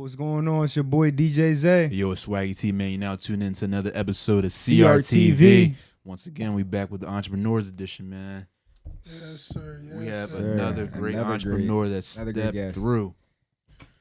What's going on? It's your boy DJ Zay. Yo, it's Swaggy T, man. You now tune in to another episode of CRTV. CRTV. Once again, we back with the Entrepreneurs Edition, man. Yes, sir. Yes, we have sir. another great entrepreneur that stepped through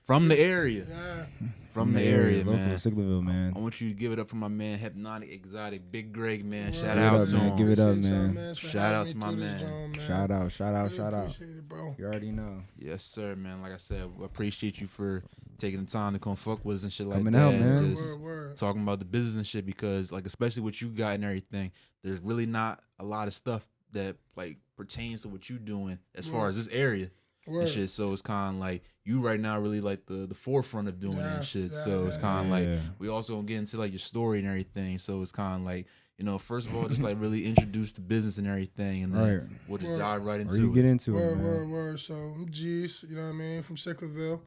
from the area. Yeah. From the area, local man. Sicklerville, man. I want you to give it up for my man, Hypnotic Exotic, Big Greg, man. Word. Shout out to man. him. Give it up, Appreciate y'all, man. for Shout out having to me my through this man. joint, man. Shout out. Really appreciate it, bro. You already know. Yes, sir, man. Like I said, we appreciate you for taking the time to come fuck with us and shit like Coming that. out, and man. just Word. talking about the business and shit, because like especially what you got and everything, there's really not a lot of stuff that like pertains to what you doing as far as this area and shit. So it's kind of like you right now really like the forefront of doing it and shit. So it's kind of like we also gonna get into like your story and everything. So it's kind of like, you know, first of all, just like really introduce the business and everything, and then we'll just dive right into it. You get into it, Word. So I'm G's, you know what I mean, from Sicklerville.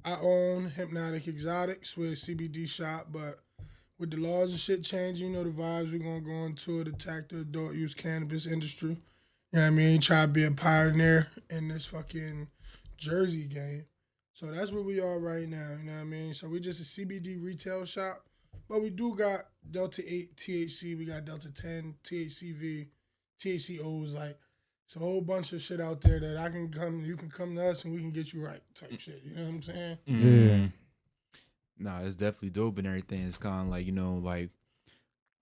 I own Hypnotic Exotics, we're a CBD shop, but with the laws and shit changing, you know the vibes, we're gonna go into it, attack the adult use cannabis industry. You know what I mean? Try to be a pioneer in this fucking Jersey game. So that's where we are right now, you know what I mean? So we just a CBD retail shop, but we do got Delta 8 THC, we got Delta 10 THCV, THCOs, like it's a whole bunch of shit out there that you can come to us and we can get you right type shit, you know what I'm saying? Yeah. Nah, it's definitely dope and everything. It's kind of like, you know, like,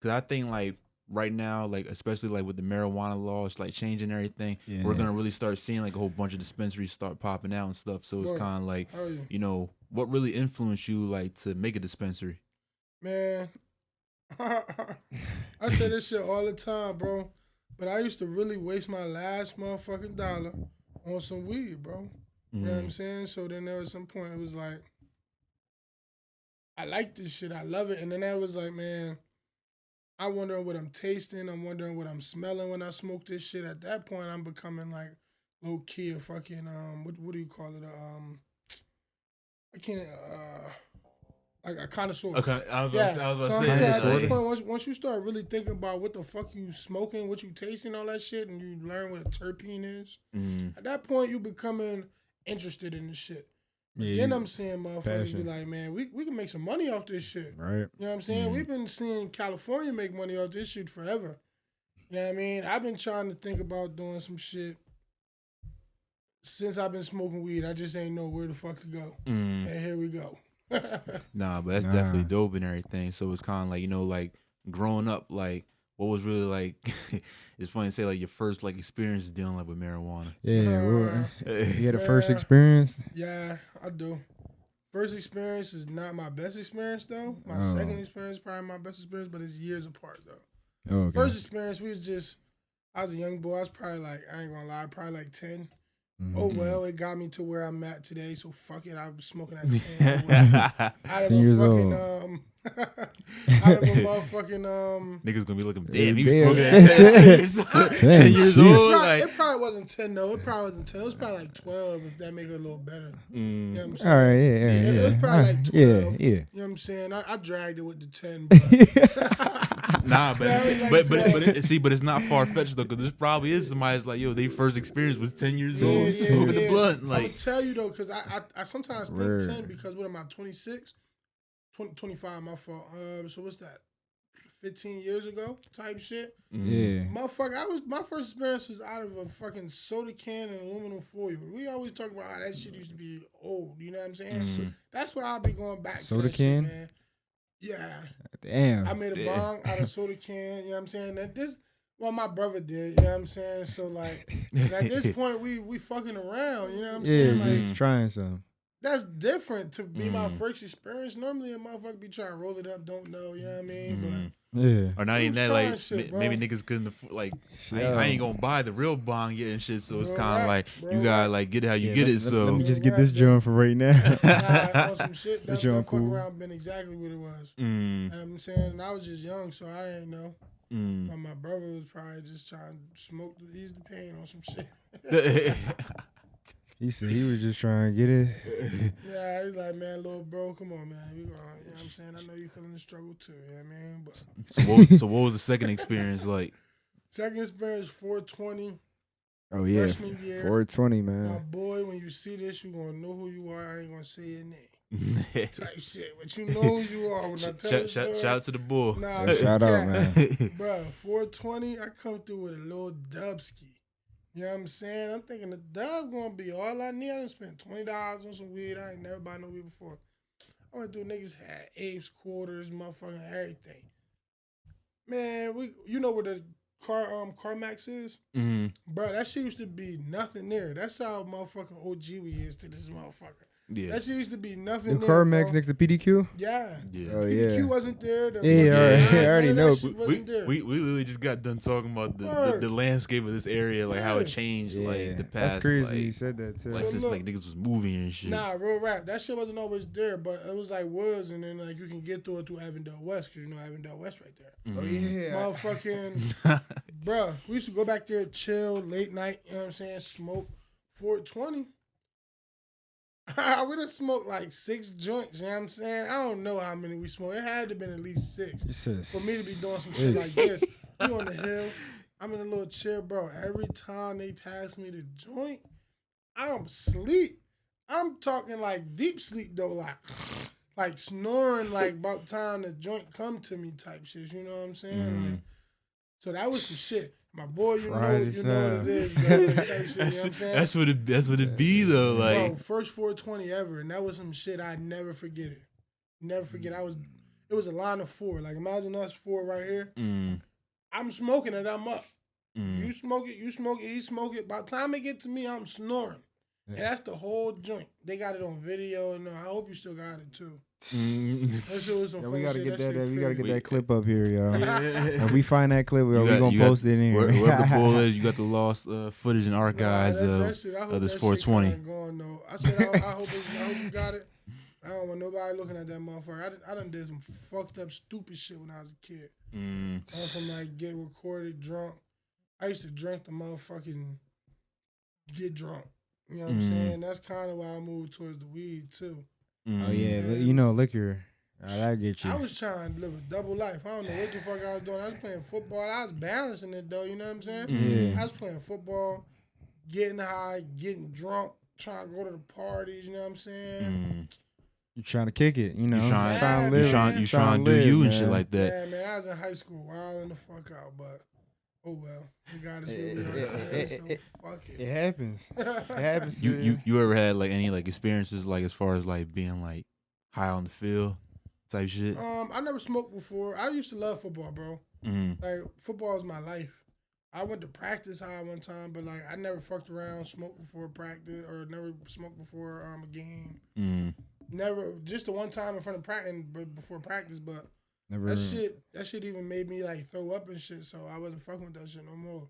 cause I think like right now, like especially like with the marijuana laws like changing everything, we're gonna really start seeing like a whole bunch of dispensaries start popping out and stuff. So it's kind of like, you know, what really influenced you like to make a dispensary? Man, I say this shit all the time, bro. But I used to really waste my last motherfucking dollar on some weed, bro. You know what I'm saying? So then there was some point it was like, I like this shit, I love it. And then that was like, man, I'm wondering what I'm tasting. I'm wondering what I'm smelling when I smoke this shit. At that point, I'm becoming like low key a fucking what do you call it? I can't like a connoisseur. Okay, I was about to so say. at this point, once you start really thinking about what the fuck you smoking, what you tasting, all that shit, and you learn what a terpene is, at that point you becoming interested in the shit. Yeah, then I'm seeing motherfuckers be like, man, we can make some money off this shit. Right. You know what I'm saying? We've been seeing California make money off this shit forever. You know what I mean? I've been trying to think about doing some shit since I've been smoking weed. I just ain't know where the fuck to go. And here we go. Nah, but that's definitely dope and everything. So it's kind of like, you know, like growing up, like what was really like, it's funny to say like your first like experience dealing like with marijuana. Yeah, you had a first experience? Yeah, I do. First experience is not my best experience though. My second experience is probably my best experience, but it's years apart though. Oh, okay. First experience, I was a young boy. I was probably like, I ain't gonna lie, probably like 10. Oh well, it got me to where I'm at today, so fuck it. I was smoking at 10. Out of 10 years old. Out of a motherfucking Niggas gonna be looking, damn, he damn. was smoking at 10 years old. It probably wasn't 10 though. It probably wasn't 10. It was probably like 12 if that make it a little better. You know what I'm saying? All right, yeah. It was probably like 12. Yeah. You know what I'm saying? I dragged it with the 10. But Nah, but it's not far fetched though, because this probably is somebody's like, yo, their first experience was 10 years old smoking the blunt. Like, I'll tell you though, because I sometimes think 10 because what am I, 26? 25, my fault. So what's that? 15 years ago type shit. Yeah. Motherfucker, my first experience was out of a fucking soda can and aluminum foil. We always talk about how that shit used to be old, you know what I'm saying? That's why I'll be going back to soda that can? shit, man. Yeah. Damn. I made a bong out of soda can, you know what I'm saying? My brother did, you know what I'm saying? So like at this point we fucking around, you know what I'm saying? Like, just trying some. That's different to be my first experience. Normally a motherfucker be trying to roll it up, don't know, you know what I mean? But yeah. Or not even that, like shit, maybe niggas couldn't like. I ain't gonna buy the real bong yet and shit. So it's kind of like you gotta like get it how you get it. So let me just get this joint for right now. On some shit that fuck around been exactly what it was. You know what I'm saying? And I was just young, so I ain't know. But my brother was probably just trying to smoke to ease the pain on some shit. He said he was just trying to get it. Yeah, he's like, man, little bro, come on, man. We going, you know what I'm saying? I know you feeling the struggle too, you know what I mean? But so what was the second experience like? Second experience, 420. Oh, yeah. Freshman year. 420, man. My boy, when you see this, you're going to know who you are. I ain't going to say your name. type shit. But you know who you are when I tell you. Shout out to the bull. Nah, Shout out, man. Bro, 420, I come through with a little dubski. You know what I'm saying? I'm thinking the dub gonna be all I need. I done spent $20 on some weed. I ain't never bought no weed before. I went through, niggas had apes, quarters, motherfucking everything. Man, you know where the CarMax is? Mm-hmm. Bro, that shit used to be nothing there. That's how motherfucking OG we is to this motherfucker. Yeah. That shit used to be nothing The there. CarMax bro. next to PDQ? Yeah. Yeah. Oh, PDQ yeah. wasn't there. The Yeah, fucking I already none of know. that shit wasn't there. We literally just got done talking about the landscape of this area, like how it changed, like the past. That's crazy. Like, You said that too. like So since look, like niggas was moving and shit. Nah, real rap. That shit wasn't always there, but it was like woods, and then like you can get through it to Avondale West, because you know Avondale West right there. Mhm. Oh yeah. Motherfucking, bruh, we used to go back there, chill, late night, you know what I'm saying, smoke. 420. I would have smoked like 6 joints, you know what I'm saying? I don't know how many we smoked. It had to have been at least 6 for me to be doing some shit like this. We on the hill. I'm in a little chair, bro. Every time they pass me the joint, I'm asleep. I'm talking like deep sleep though, like snoring, like about time the joint come to me type shit. You know what I'm saying? Like, so that was some shit. My boy, you know what it is, bro. Type shit, you know what I'm saying? That's what it be though. Like, bro, first 420 ever, and that was some shit I never forget it. Never forget. It was a line of 4. Like imagine us 4 right here. I'm smoking it. I'm up. You smoke it. He smoke it. By the time it get to me, I'm snoring. And that's the whole joint. They got it on video, and I hope you still got it too. That shit was some Yeah, we gotta shit. get that. We gotta get crazy. that clip up here, yo. Yeah. And we find that clip, yo, we got- gonna you got- post it in here. wherever the bull is, you got the lost footage and archives Nah, of this 420. Going, though. I said I hope you got it. I don't want nobody looking at that motherfucker. I done did some fucked up stupid shit when I was a kid. On some like get recorded drunk. I used to drink the motherfucking get drunk. You know what I'm saying? That's kind of why I moved towards the weed too. Oh yeah, you know, liquor. That get you. I was trying to live a double life. I don't know what the fuck I was doing. I was playing football. I was balancing it though. You know what I'm saying? Yeah. I was playing football, getting high, getting drunk, trying to go to the parties. You know what I'm saying? You trying to kick it, you know? You trying to live. You trying to do you and shit like that. Yeah, man. I was in high school, wilding the fuck out, but oh well. We got us where we are today, so fuck it. It happens. It happens. You ever had like any like experiences like as far as like being like high on the field type shit? I never smoked before. I used to love football, bro. Like football was my life. I went to practice high one time, but like I never fucked around, smoked before practice, or never smoked before a game. Never, just the one time in front of practice, before practice, but Never. that shit even made me like throw up and shit. So I wasn't fucking with that shit no more.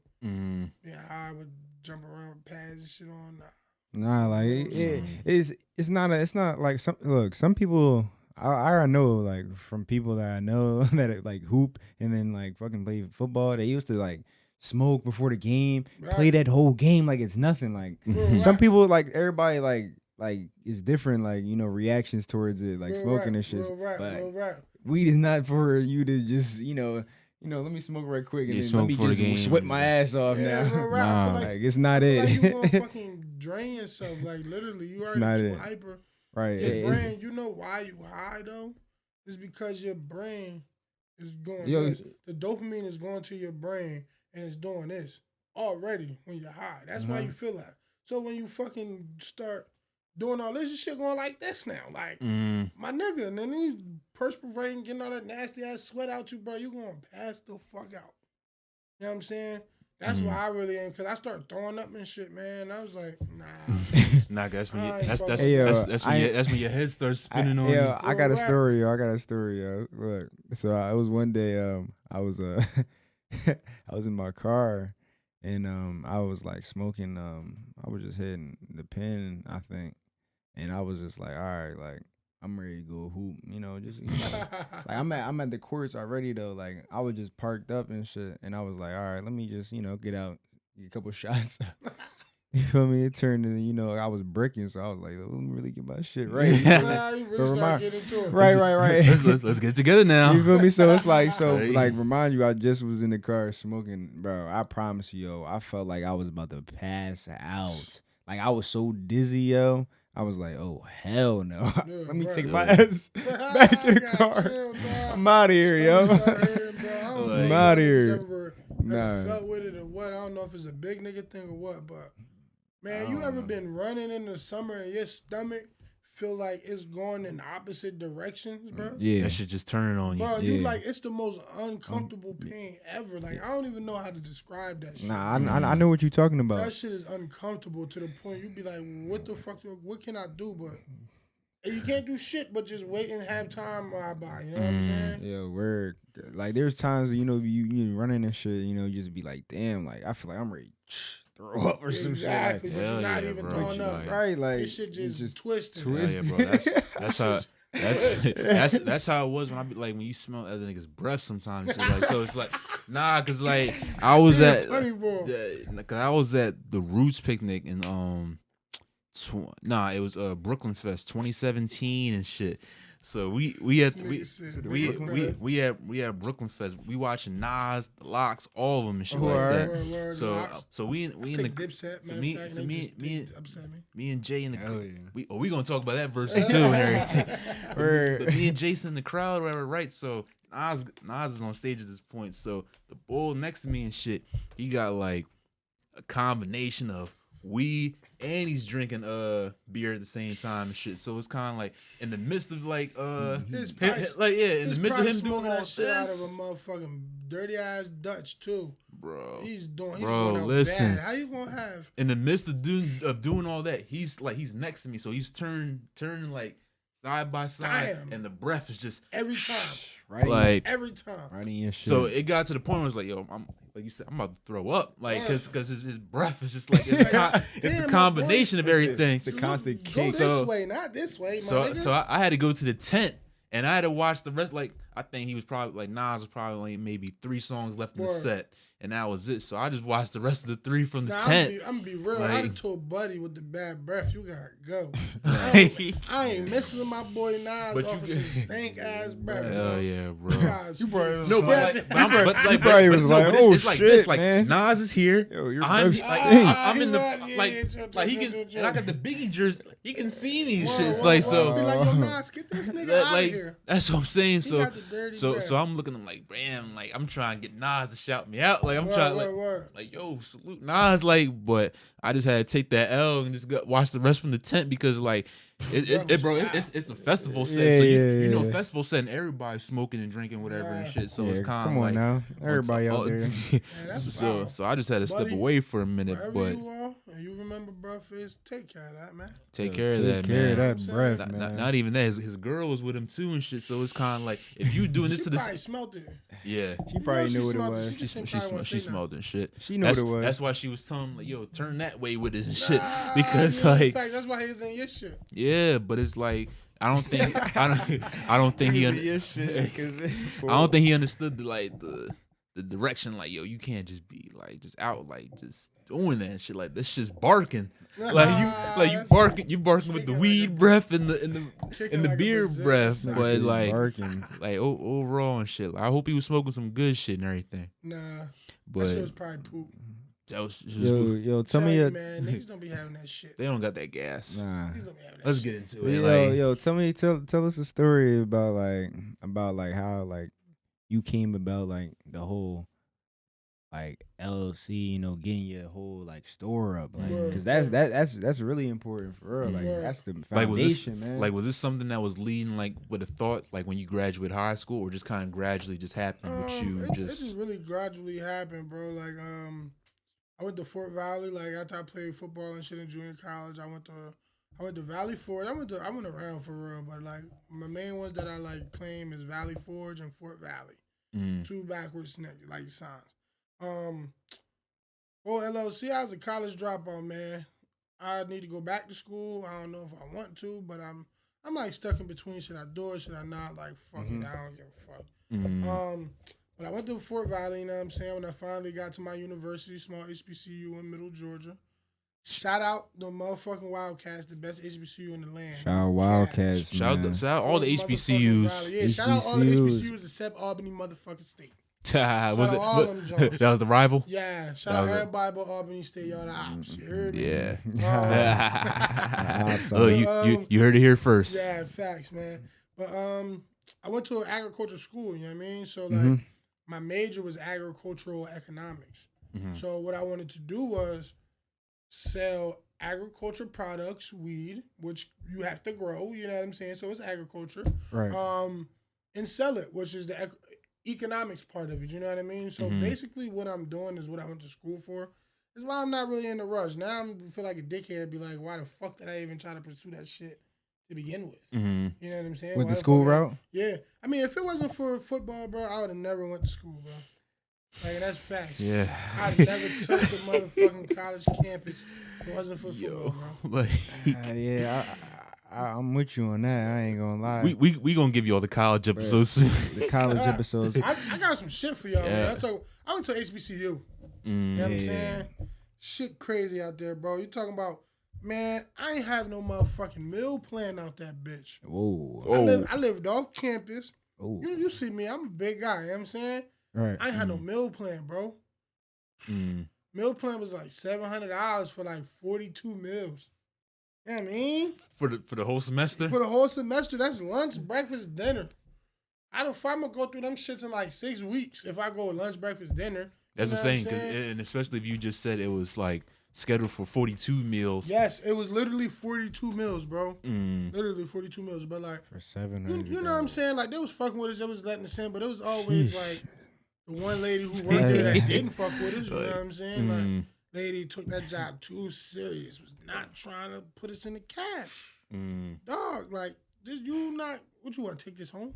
Yeah, I would jump around with pads and shit on. Nah, like it's not like some people. I know like from people that I know that like hoop and then like fucking play football. They used to like smoke before the game, play that whole game like it's nothing. Like some people, like everybody like it's different. Like you know reactions towards it, like smoking and shit. But weed is not for you to just you know. Let me smoke right quick and then let me just sweat my ass off now. Nah, like it's not it. Like you gonna fucking drain yourself. Like literally, you already too hyper. Right. Your brain, you know why you high though? It's because your brain is going this. The dopamine is going to your brain and it's doing this already when you're high. That's why you feel that. So when you fucking start doing all this shit going like this now, like my nigga, and then you perspiring, getting all that nasty ass sweat out you, bro, you gonna pass the fuck out. You know what I'm saying? That's why I really ain't, cause I started throwing up and shit, man. I was like, nah. That's when that's when your head starts spinning on you. Yeah, I got a story, yo. Look, so it was one day, I was I was in my car, and I was like smoking. I was just hitting the pen, I think, and I was just like, all right, like I'm ready to go hoop, just like I'm at the courts already though. Like I was just parked up and shit, and I was like, all right, let me just get out, get a couple shots. You feel me? It turned into, I was bricking, so I was like, let me really get my shit right. You really start getting into it. Right. Let's get together now. You feel me? So it's like, remind you, I just was in the car smoking, bro. I promise you, yo, I felt like I was about to pass out. Like I was so dizzy, yo. I was like, oh hell no. Yeah, Let me right. take my ass back in the car. Chill, I'm out of here, yo. I'm out of here. Ever Nah. felt with it or what? I don't know if it's a big nigga thing or what, but man, you ever been running in the summer and your stomach feel like it's going in opposite directions, bro? Yeah. That shit just turning on you. Bro, Yeah. you like, it's the most uncomfortable pain ever. Like, I don't even know how to describe that shit. Nah, I know what you're talking about. That shit is uncomfortable to the point you be like, what the fuck, what can I do? But and you can't do shit but just wait and have time ride by. You know what I'm saying? Yeah, word. Like there's times you running and shit, you just be like, damn, like I feel like I'm ready to throw up or some shit. Exactly, Like, but you're not yeah, even bro. throwing up. Like, right, like This shit just twisting. Hell yeah, bro. That's how. That's how it was when I be like when you smell other niggas' breath sometimes. Shit, like, so it's like cause like I was at funny, bro. cause I was at the Roots picnic in it was Brooklyn Fest 2017 and shit. So we had Brooklyn Fest. We watching Nas, the Locks, all of them and shit like that. Word, so we in the Dipset, so me and Jay in the hell yeah. we gonna talk about that versus too and everything. But me and Jason in the crowd, whatever, right? So Nas is on stage at this point. So the bull next to me and shit, he got like a combination of weed and he's drinking beer at the same time and shit. So it's kind of like in the midst of like in the midst of him doing all that shit out of a this, motherfucking dirty ass Dutch too, bro. He's going out listen. bad. How you gonna have In the midst of doing all that, he's next to me, so he's turning like side by side, and the breath is just every time, Right, like every time. right in your shit. So it got to the point where it's like, yo, I'm like you said, I'm about to throw up, like, cause his breath is just like it's a combination of everything. It's a constant Go kick. this way, not this way. My nigga. So I had to go to the tent and I had to watch the rest. Like I think he was probably like Nas was probably like maybe 3 songs left in the set, and that was it. So I just watched the rest of the 3 from the tent. I'm gonna be real. Like, I done told Buddy with the bad breath, you gotta go. I ain't messing my boy Nas But off of some stank ass breath. Hell yeah, bro. You probably No, but probably was like, it's, oh it's like shit, this, like man. Nas is here. Yo, your I'm breath like, stinks. I'm in the like he can, and I got the Biggie jersey. He can see me and shit. It's like so. Be like, yo, Nas, get this nigga out of here. That's what I'm saying. He So got the dirty breath. so I'm looking at him like, damn, like I'm trying to get Nas to shout me out. Like I'm trying like yo, salute Nas, like, but I just had to take that L and just watch the rest from the tent because like it's a festival set. So you know, festival set and everybody's smoking and drinking whatever and shit. So it's kind of come on like now, everybody out there. So I just had to step away for a minute, wherever but you are and you remember breath is, take care of that, man. take care of that, man. That breath, man. Not even that. His girl was with him too and shit. So it's kind of like if you doing this She to this, probably smelled it. yeah. She probably knew what it was. She smelled and shit. She knew what it was. That's why she was telling him like, yo, turn that way with it and shit. Nah, Because yeah, like, in fact, that's why he's in your shit. yeah, but it's like I don't think he I don't think he understood the direction. Like, yo, you can't just be like just out like just doing that shit. Like this shit's barking. You barking with the weed breath and the beer breath, but like overall and shit. Like, I hope he was smoking some good shit and everything. Nah, but that shit was probably poop. Yo, tell me your. Man, niggas don't be having that shit. They don't got that gas. Nah. Niggas don't be having that Let's shit. get into it. Yo, tell us a story about how like you came about like the whole like LLC, getting your whole like store up, like, because that's really important for real. Like that's the foundation, man. Like, was this something that was leading like with a thought, like when you graduate high school, or just kind of gradually just happened with you? It just really gradually happened, bro. Like I went to Fort Valley. Like after I played football and shit in junior college, I went to Valley Forge. I went around for real, but like my main ones that I like claim is Valley Forge and Fort Valley. 2 backwards like signs. LLC, I was a college dropout, man. I need to go back to school. I don't know if I want to, but I'm like stuck in between. Should I do it? Should I not? Like, fuck it. I don't give a fuck. But I went to Fort Valley, you know what I'm saying? When I finally got to my university, small HBCU in Middle Georgia. Shout out the motherfucking Wildcats, the best HBCU in the land. Shout out Wildcats, Shout out all the HBCUs. Yeah, shout out all the HBCUs except Albany motherfucking State. Was it? all them Jones. That was the rival. Yeah, shout out everybody but Albany State, y'all the ops. You heard me? Yeah. You heard it here first. Yeah, facts, man. But I went to an agriculture school. You know what I mean? So like, my major was agricultural economics. So what I wanted to do was sell agriculture products, weed, which you have to grow. You know what I'm saying? So it's agriculture. Right. And sell it, which is the economics part of it. You know what I mean? So basically, what I'm doing is what I went to school for. That's why I'm not really in a rush. Now I feel like a dickhead. Be like, why the fuck did I even try to pursue that shit to begin with? You know what I'm saying? With the school route? Yeah. I mean, if it wasn't for football, bro, I would have never went to school, bro. Like, that's facts. Yeah. I'd never touched a motherfucking college campus if it wasn't for football, bro. Yeah, I'm with you on that. I ain't gonna lie. We gonna give you all the college episodes soon. The college episodes. I got some shit for y'all, man. I went to HBCU. You know what I'm saying? Shit crazy out there, bro. You talking about, man, I ain't have no motherfucking meal plan out that bitch. Whoa. I lived off campus. Oh. You see me, I'm a big guy, you know what I'm saying? Right. I ain't had no meal plan, bro. Meal plan was like $700 for like 42 meals. You know what I mean? For the whole semester? For the whole semester, that's lunch, breakfast, dinner. If I'm gonna go through them shits in like 6 weeks, if I go lunch, breakfast, dinner. That's what I'm saying. And especially if you just said it was like scheduled for 42 meals. Yes, it was literally 42 meals, bro. Literally 42 meals. But like, for 700. You know what I'm saying? Like, they was fucking with us, they was letting us in, but it was always like the one lady who worked there that didn't fuck with us. You know what I'm saying? Like, lady took that job too serious. Was not trying to put us in the cash. Dog, like, what you want to take this home?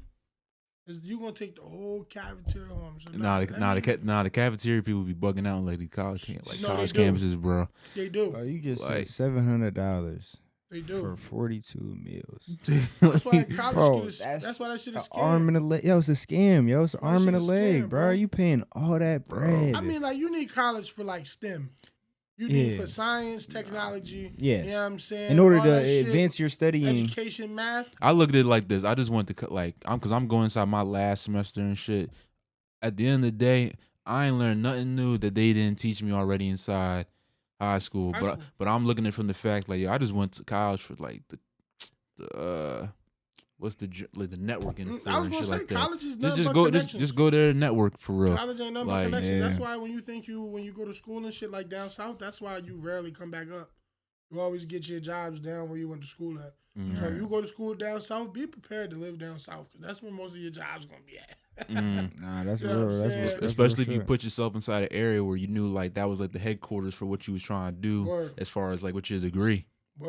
You gonna take the whole cafeteria home? So the cafeteria people be bugging out like the college campuses, bro. They do. Oh, you just said $700. They do for 42 meals. That's why college that's why that shit is scam. Arm and a leg. Yo, it's a scam. Yo, it's an arm and a leg, bro. You paying all that bread? I mean, like, you need college for like STEM. You need for science, technology. Yes. You know what I'm saying? In order to advance your studying. Education, math. I looked at it like this. I just went to because I'm going inside my last semester and shit. At the end of the day, I ain't learned nothing new that they didn't teach me already inside high school. But I'm looking at it from the fact like, I just went to college for like the what's the networking for I was and gonna shit say like that. college is nothing but connections. Just go there and network for real. College ain't nothing but connections. That's why when you go to school and shit like down south, that's why you rarely come back up. You always get your jobs down where you went to school at. So if you go to school down south, be prepared to live down south because that's where most of your jobs gonna be at. Nah, that's real. Especially if you put yourself inside an area where you knew like that was like the headquarters for what you was trying to do as far as like with your degree.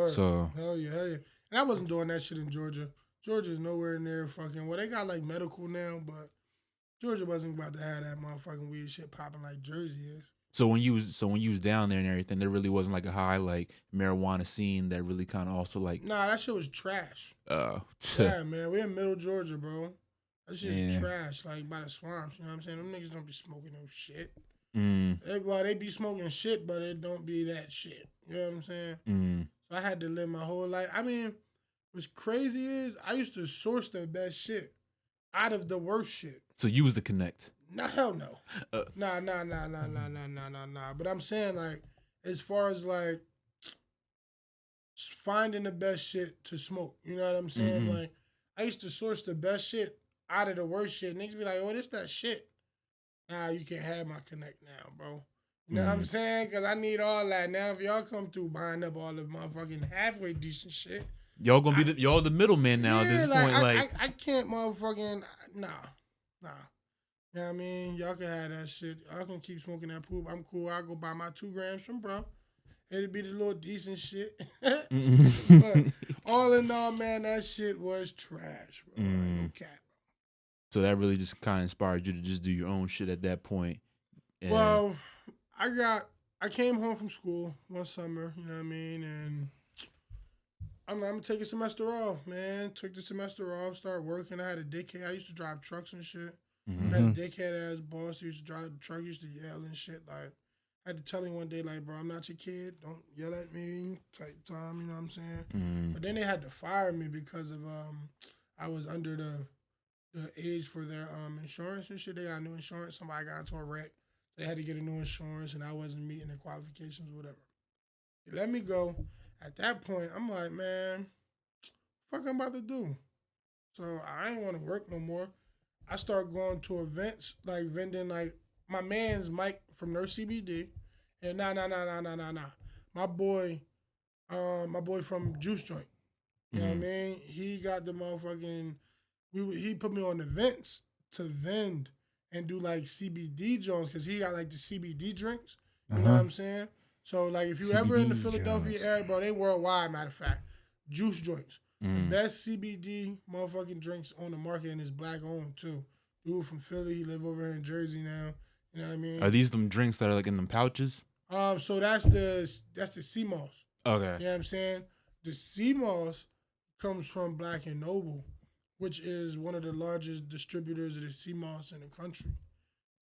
So hell yeah. And I wasn't doing that shit in Georgia. Georgia's nowhere near fucking. Well, they got like medical now, but Georgia wasn't about to have that motherfucking weird shit popping like Jersey is. So when you was down there and everything, there really wasn't like a high like marijuana scene that really kind of also like. Nah, that shit was trash. Yeah, man, we're in middle Georgia, bro. That shit's trash, like by the swamps. You know what I'm saying? Them niggas don't be smoking no shit. They be smoking shit, but it don't be that shit. You know what I'm saying? So I had to live my whole life. I mean, what's crazy is I used to source the best shit out of the worst shit. So you was the connect. Nah, hell no. Nah. But I'm saying, like, as far as like finding the best shit to smoke, you know what I'm saying? Like, I used to source the best shit out of the worst shit. Niggas be like, oh, this that shit. Nah, you can't have my connect now, bro. You know what I'm saying? Because I need all that. Now, if y'all come through buying up all the motherfucking halfway decent shit, y'all gonna be y'all the middleman now at this point. I can't motherfucking, nah. You know what I mean? Y'all can have that shit. Y'all can keep smoking that poop. I'm cool. I'll go buy my 2 grams from bro. It'll be the little decent shit. But all in all, man, that shit was trash, bro. Like, no cap. So that really just kind of inspired you to just do your own shit at that point. And well, I came home from school one summer, you know what I mean? And I'm gonna take a semester off, man. Took the semester off, started working. I had a dickhead. I used to drive trucks and shit. I had a dickhead ass boss who used to drive the truck, used to yell and shit. Like, I had to tell him one day, like, bro, I'm not your kid. Don't yell at me type time, you know what I'm saying? But then they had to fire me because of I was under the the age for their insurance and shit. They got new insurance. Somebody got into a wreck. They had to get a new insurance, and I wasn't meeting the qualifications, whatever. They let me go. At that point, I'm like, man, fuck I'm about to do. So I ain't want to work no more. I start going to events, like vending, like my man's Mike from Nurse CBD, and nah. My boy from Juice Joint. You know what I mean? He got the motherfucking. He put me on events to vend and do like CBD joints because he got like the CBD drinks. You know what I'm saying? So like if you CBD ever in the Philadelphia joints. area, bro, they worldwide. Matter of fact, juice joints, the best CBD motherfucking drinks on the market, and it's black owned too. Dude from Philly, he live over here in Jersey now. You know what I mean? Are these them drinks that are like in them pouches? So that's the CMOS. Okay. You know what I'm saying? The CMOS comes from Black and Noble, which is one of the largest distributors of the CMOS in the country.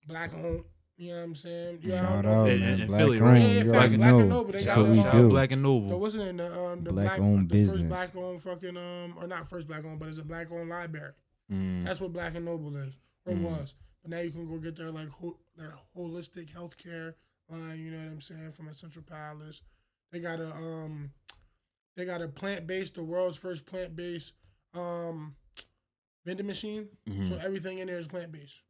Black owned. You know what I'm saying? Yeah, Shout out, man. In Black Philly, owned. right? Yeah, You Black already and know. Noble, they That's got what we shout do. Black and So Noble. wasn't it the Black black owned the business. first black owned fucking or not first black owned, but it's a black owned library. That's what Black and Noble is or was. But now you can go get their like their holistic healthcare line. You know what I'm saying? From a Central Palace, they got a plant based, the world's first plant based vending machine. So everything in there is plant based.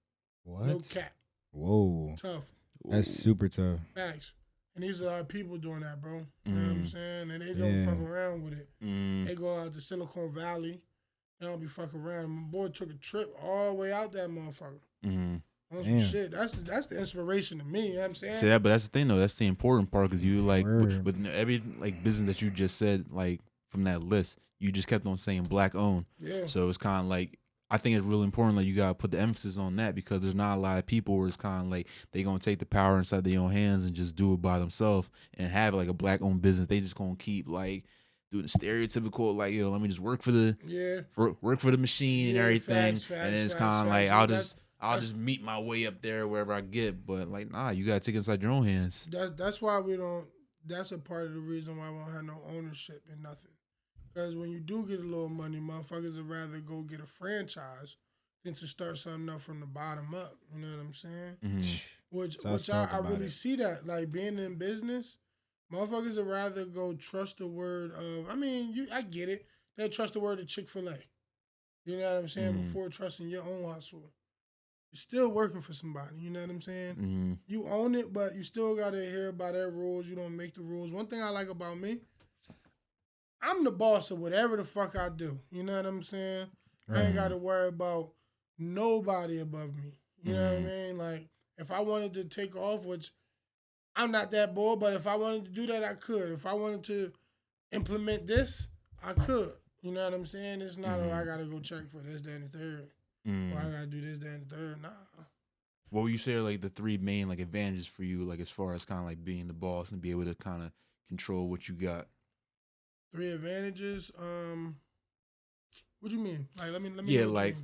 What? No cap. Whoa. Tough. That's super tough. Facts. And these are people doing that, bro. You know what I'm saying? And they don't fuck around with it. They go out to Silicon Valley. They don't be fucking around. And my boy took a trip all the way out that motherfucker. On some shit. That's the inspiration to me. You know what I'm saying? See that, but that's the thing though. That's the important part because you like with every like business that you just said like from that list, you just kept on saying black owned. Yeah. So it's kind of like I think it's really important. Like you gotta put the emphasis on that because there's not a lot of people where it's kind of like they gonna take the power inside their own hands and just do it by themselves and have like a black owned business. They just gonna keep like doing the stereotypical like yo, let me just work for the work for the machine and everything, facts, and then it's kind of like I'll just meet my way up there wherever I get. But like nah, you gotta take it inside your own hands. That's why we don't. That's a part of the reason why we don't have no ownership in nothing. Because when you do get a little money, motherfuckers would rather go get a franchise than to start something up from the bottom up. You know what I'm saying? Which I really see that. Like being in business, motherfuckers would rather go trust the word of. I mean, I get it. They trust the word of Chick-fil-A. You know what I'm saying? Before trusting your own hustle. You're still working for somebody. You know what I'm saying? You own it, but you still got to adhere by their rules. You don't make the rules. One thing I like about me, I'm the boss of whatever the fuck I do. You know what I'm saying? I ain't got to worry about nobody above me. You know what I mean? Like, if I wanted to take off, which I'm not that bold, but if I wanted to do that, I could. If I wanted to implement this, I could. You know what I'm saying? It's not, I got to go check for this, that, and the third. Or I got to do this, that, and the third. Nah. What would you say are like the three main like advantages for you, like as far as kind of like being the boss and be able to kind of control what you got? 3 advantages. What do you mean? Like let me. Yeah, like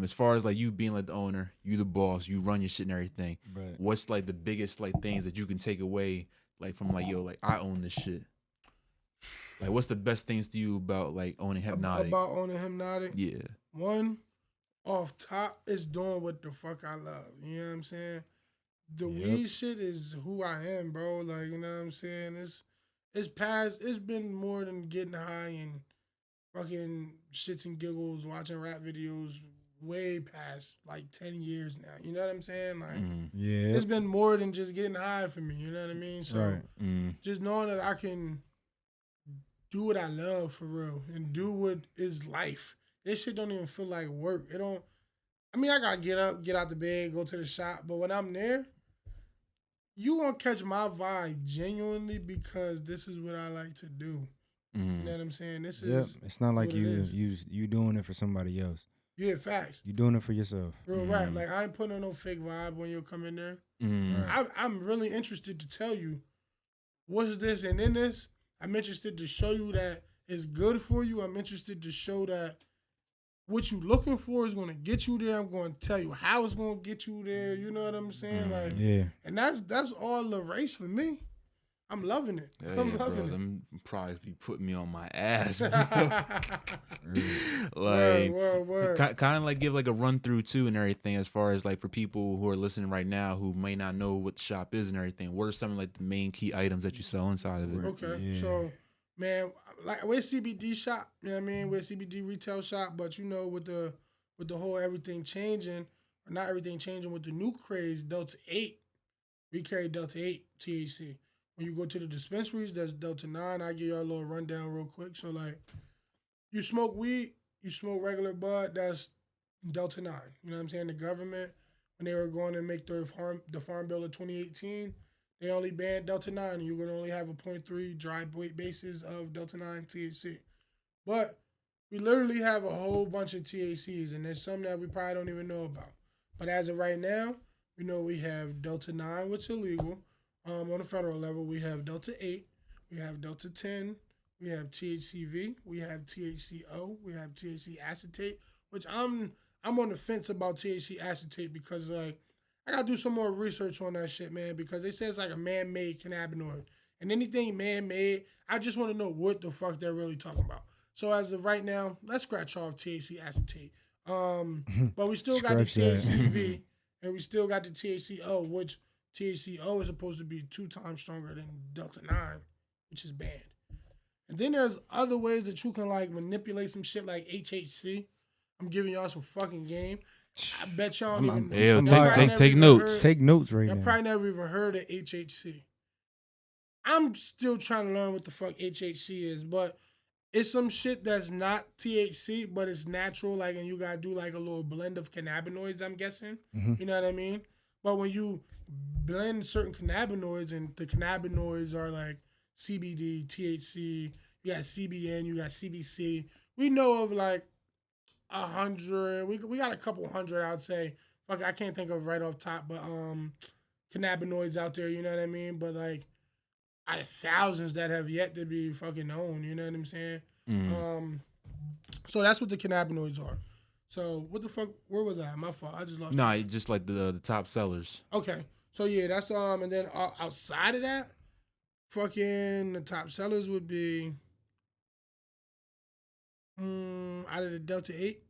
as far as like you being like the owner, you the boss, you run your shit and everything. Right. What's like the biggest like things that you can take away like from like yo like I own this shit. Like what's the best things to you about like owning Hypnotic? About owning Hypnotic? Yeah. One, off top is doing what the fuck I love. You know what I'm saying? The weed shit is who I am, bro. Like you know what I'm saying? It's been more than getting high and fucking shits and giggles, watching rap videos way past like 10 years now. You know what I'm saying? Like, it's been more than just getting high for me. You know what I mean? So just knowing that I can do what I love for real and do what is life. This shit don't even feel like work. It don't. I mean, I gotta get up, get out the bed, go to the shop, but when I'm there, you gonna catch my vibe genuinely because this is what I like to do. You know what I'm saying? This is. It's not like you doing it for somebody else. Yeah, facts. You doing it for yourself. Real right. Like I ain't putting on no fake vibe when you come in there. I'm really interested to tell you what's this and in this. I'm interested to show you that it's good for you. I'm interested to show that what you looking for is going to get you there. I'm going to tell you how it's going to get you there. You know what I'm saying? Like, and that's all the race for me. I'm loving it. Yeah, I'm loving bro, it. them probably be putting me on my ass, bro. Word. Kind of like give like a run through too and everything, as far as like for people who are listening right now who may not know what the shop is and everything. What are some of like the main key items that you sell inside of it? Okay, so man, like we're a CBD shop. You know what I mean? We're a CBD retail shop, but you know with the whole everything changing, or not everything changing with the new craze, Delta 8, we carry Delta 8 THC. When you go to the dispensaries, that's Delta 9. I'll give y'all a little rundown real quick. So, like, you smoke weed, you smoke regular bud, that's Delta 9. You know what I'm saying? The government, when they were going to make the Farm Bill of 2018, they only banned Delta 9, and you're going to only have a 0.3 dry weight basis of Delta 9 THC. But we literally have a whole bunch of THCs, and there's some that we probably don't even know about. But as of right now, we know we have Delta 9, which is illegal. On the federal level, we have Delta 8, we have Delta 10, we have THCV, we have THCO, we have THC acetate, which I'm on the fence about THC acetate because, like, I got to do some more research on that shit, man, because they say it's like a man-made cannabinoid. And anything man-made, I just want to know what the fuck they're really talking about. So as of right now, let's scratch off THC acetate. But we still got the THCV, and we still got the THCO, which THCO is supposed to be 2 times stronger than Delta 9, which is banned. And then there's other ways that you can like manipulate some shit like HHC. I'm giving y'all some fucking game. I bet y'all don't even. Take notes. Take notes right now. I probably never even heard of HHC. I'm still trying to learn what the fuck HHC is, but it's some shit that's not THC, but it's natural. Like, and you gotta do like a little blend of cannabinoids. I'm guessing. Mm-hmm. You know what I mean? But when you blend certain cannabinoids, and the cannabinoids are like CBD, THC, you got CBN, you got CBC. We know of like 100. We got a couple hundred, I would say. Fuck, I can't think of right off top, but cannabinoids out there. You know what I mean? But like out of thousands that have yet to be fucking known. You know what I'm saying? So that's what the cannabinoids are. So what the fuck? Where was I? My fault. I just lost. Nah, just like the top sellers. Okay. So yeah, that's and then outside of that, fucking the top sellers would be out of the Delta 8,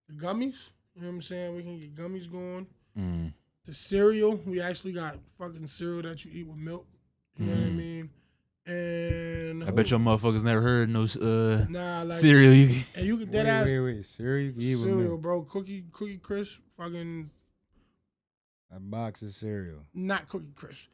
the gummies. You know what I'm saying? We can get gummies going. The cereal, we actually got fucking cereal that you eat with milk. You know what I mean? And I bet your motherfuckers never heard no like, cereal. And you can dead ass cereal. Cereal, bro. Cookie Crisp. Fucking a box of cereal. Not Cookie Crisp.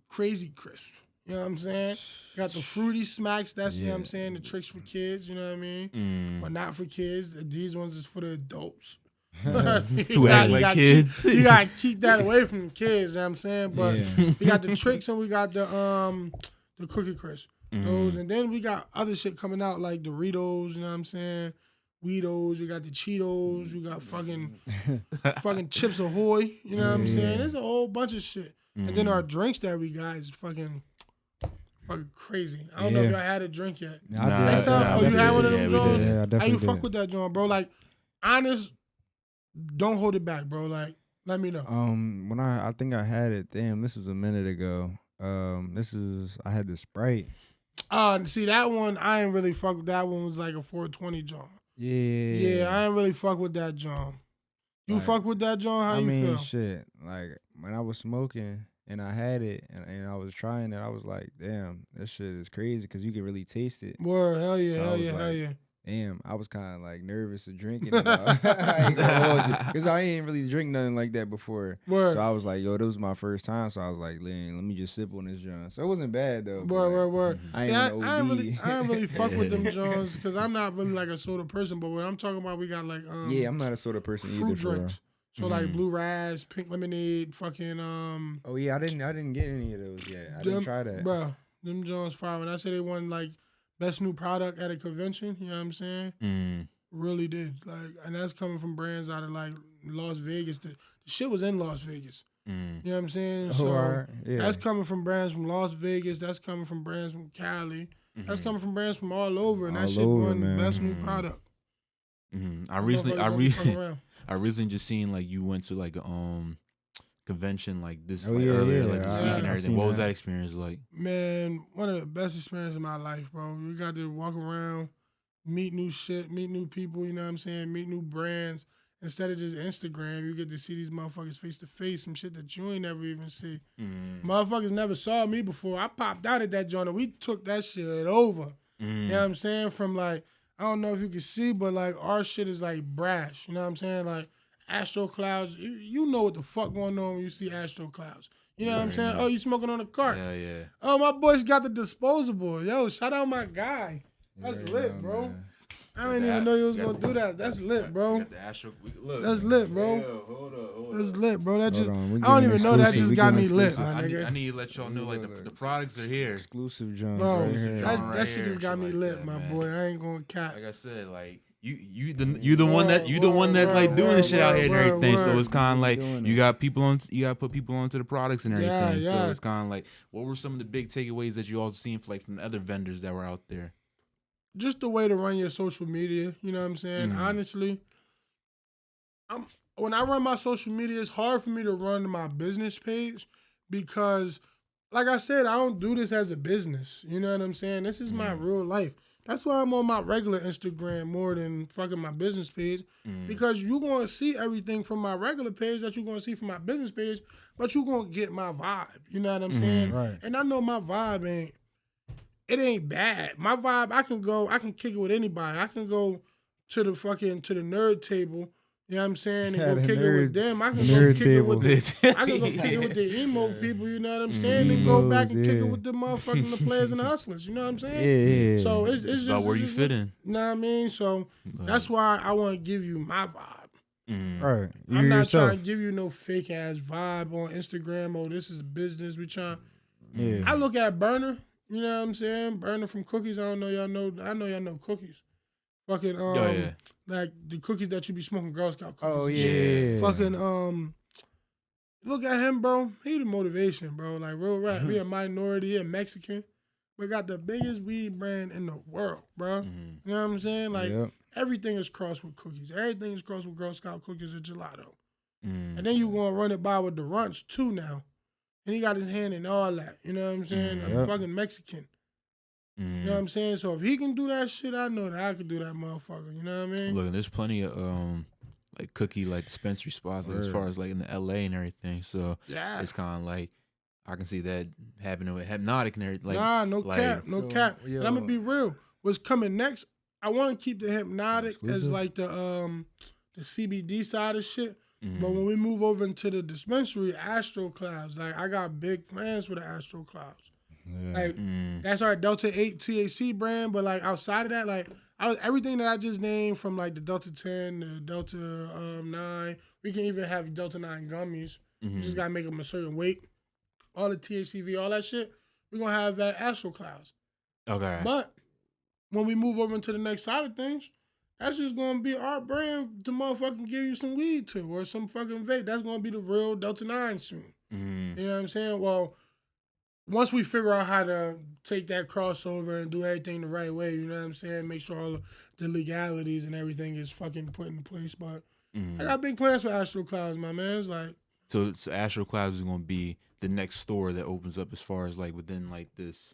Crazy Crisp. You know what I'm saying? Got the Fruity Smacks. That's, you know what I'm saying, the tricks for kids. You know what I mean? But not for kids. These ones is for the adults. Who act like kids. You gotta keep that away from the kids, you know what I'm saying? But we got the tricks and we got the Cookie Crisp. Those, and then we got other shit coming out like Doritos, you know what I'm saying? Weedos, we got the Cheetos, we got fucking Chips Ahoy, you know what I'm saying? There's a whole bunch of shit. And then our drinks that we got is fucking crazy. I don't know if y'all had a drink yet. Next time, you had one of them, John? Yeah, I definitely How you did. fuck with that, John, bro? Like, honest, don't hold it back, bro. Like, let me know. When I think I had it. Damn, this was a minute ago. I had the Sprite. See that one, I ain't really fuck with that one. Was like a 420 John. Yeah, I ain't really fuck with that John. You fuck with that John? How you feel? Shit. Like when I was smoking and I had it and I was trying it, I was like, damn, this shit is crazy because you can really taste it. Word, hell yeah, So hell yeah. Damn, I was kind of like nervous to drink it. Because I ain't really drink nothing like that before. Word. So I was like, yo, this was my first time. So I was like, let me just sip on this joint. So it wasn't bad though. Word. I See, I ain't OD. really fuck with them Johns because I'm not really like a soda person. But what I'm talking about, we got like I'm not a soda person fruit either. drinks. So like blue raz, pink lemonade, fucking Oh yeah, I didn't get any of those yet. I didn't try that. Bro, them Johns fire. When I say they won like best new product at a convention, you know what I'm saying? Really did. Like, and that's coming from brands out of like Las Vegas. The shit was in Las Vegas. You know what I'm saying? So that's coming from brands from Las Vegas. That's coming from brands from Cali. That's coming from brands from all over, and that shit won best new product. I recently just seen like you went to like convention like this Oh, like yeah, earlier yeah. like this week I and everything. seen What was that. that experience like? Man, one of the best experiences of my life, bro. We got to walk around, meet new shit, meet new people, you know what I'm saying? Meet new brands. Instead of just Instagram, you get to see these motherfuckers face to face, some shit that you ain't never even see. Motherfuckers never saw me before. I popped out at that joint and we took that shit over. You know what I'm saying? From like, I don't know if you can see, but like our shit is like brash. You know what I'm saying? Like Astro Clouds, you know what the fuck going on when you see Astro Clouds. You know what I'm saying? Oh, you smoking on a cart. Yeah. Oh, my boys got the disposable. Yo, shout out my guy. That's Yeah, lit, yeah, bro. man. I didn't even know you was gonna do that. That's lit, bro. Got the Astro, look, That's lit, bro. Yo, hold up. That's lit, bro. That just on, we I don't giving even know that exclusive. just We got giving me lit, exclusive. my I nigga. need to let y'all know like the products are here. Exclusive John Bro, right here. that shit just got me lit, my boy. I ain't gonna cap. Like I said, like you the one that's like doing the shit out here and everything. So it's kind of like you got to put people onto the products and everything. So it's kind of like, what were some of the big takeaways that you also seen from the other vendors that were out there? Just the way to run your social media, you know what I'm saying? Honestly, when I run my social media, it's hard for me to run my business page because, like I said, I don't do this as a business. You know what I'm saying? This is my real life. That's why I'm on my regular Instagram more than fucking my business page because you're going to see everything from my regular page that you're going to see from my business page, but you're going to get my vibe. You know what I'm saying? Right. And I know my vibe ain't bad. My vibe, I can kick it with anybody. I can go to the nerd table, you know what I'm saying, and Yeah, go the kick it nerd- with them. I can the go nerd kick it with table. I can go kick it with the emo people, you know what I'm saying, and go back and kick it yeah. with the motherfucking the players and the hustlers, you know what I'm saying? Yeah. So it's It's just about where you just- fit in. You know what I mean? So that's why I want to give you my vibe. Right. You I'm not yourself. trying to give you no fake ass vibe on Instagram. Oh, this is business. We trying. Yeah. I look at Burner. You know what I'm saying? Burner from Cookies. I don't know y'all know. I know y'all know Cookies. Fucking like the cookies that you be smoking, Girl Scout cookies. Oh and shit. yeah. Fucking look at him, bro. He the motivation, bro. Like real rap. We a minority. He a Mexican. We got the biggest weed brand in the world, bro. You know what I'm saying? Like everything is crossed with cookies. Everything is crossed with Girl Scout cookies or gelato. And then you gonna run it by with the runts too now. And he got his hand in all that. You know what I'm saying? I'm fucking Mexican. You know what I'm saying? So if he can do that shit, I know that I could do that motherfucker. You know what I mean? Look, there's plenty of like cookie like dispensary spots like, as far as like in the LA and everything. So it's kind of like I can see that happening with Hypnotic and everything. Like, nah, no like, cap. And I'm gonna be real. What's coming next? I want to keep the Hypnotic as like the CBD side of shit. But when we move over into the dispensary, Astro Clouds, like I got big plans for the Astro Clouds. Like that's our Delta 8 THC brand, but like outside of that, like everything that I just named from like the Delta 10, the Delta 9, we can even have Delta 9 gummies. You just gotta make them a certain weight. All the THCV, all that shit, we're gonna have at Astro Clouds. Okay. But when we move over into the next side of things, that's just gonna be our brand to motherfucking give you some weed to or some fucking vape. That's gonna be the real Delta 9 soon. You know what I'm saying? Well, once we figure out how to take that crossover and do everything the right way, you know what I'm saying? Make sure all the legalities and everything is fucking put in place. But I got big plans for Astro Clouds, my man. It's like so Astro Clouds is gonna be the next store that opens up as far as like within like this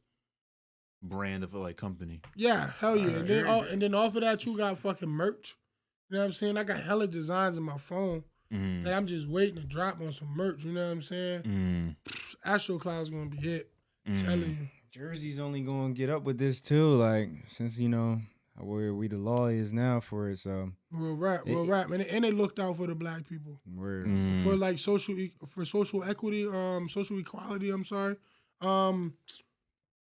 brand of like company. Yeah, hell yeah. And then off of that, you got fucking merch. You know what I'm saying? I got hella designs in my phone that I'm just waiting to drop on some merch. You know what I'm saying? Astro Cloud's gonna be hit. I'm telling you. Jersey's only gonna get up with this too. Like since you know where we the law is now for it. So Real rap. And they looked out for the black people. For like social equity, social equality, I'm sorry.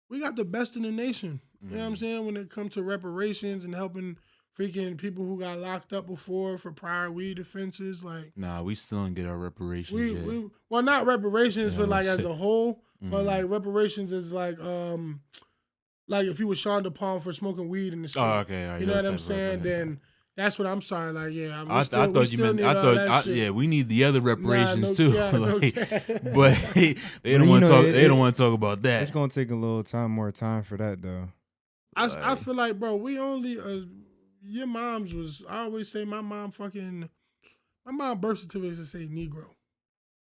We got the best in the nation. You know what I'm saying? When it comes to reparations and helping freaking people who got locked up before for prior weed offenses, like nah, we still don't get our reparations yet. Well, not reparations for like as a whole, but like reparations is like if you were Sean DePalm for smoking weed in the street. Oh, okay. All right, you know what I'm saying? Then that's what I'm saying. Like, yeah, I thought you meant. I thought yeah, we need the other reparations too. But they don't want to talk. They don't want to talk about that. It's gonna take a little more time for that though. I feel like, bro, we only your mom's was. I always say my mom birth certificate to say Negro.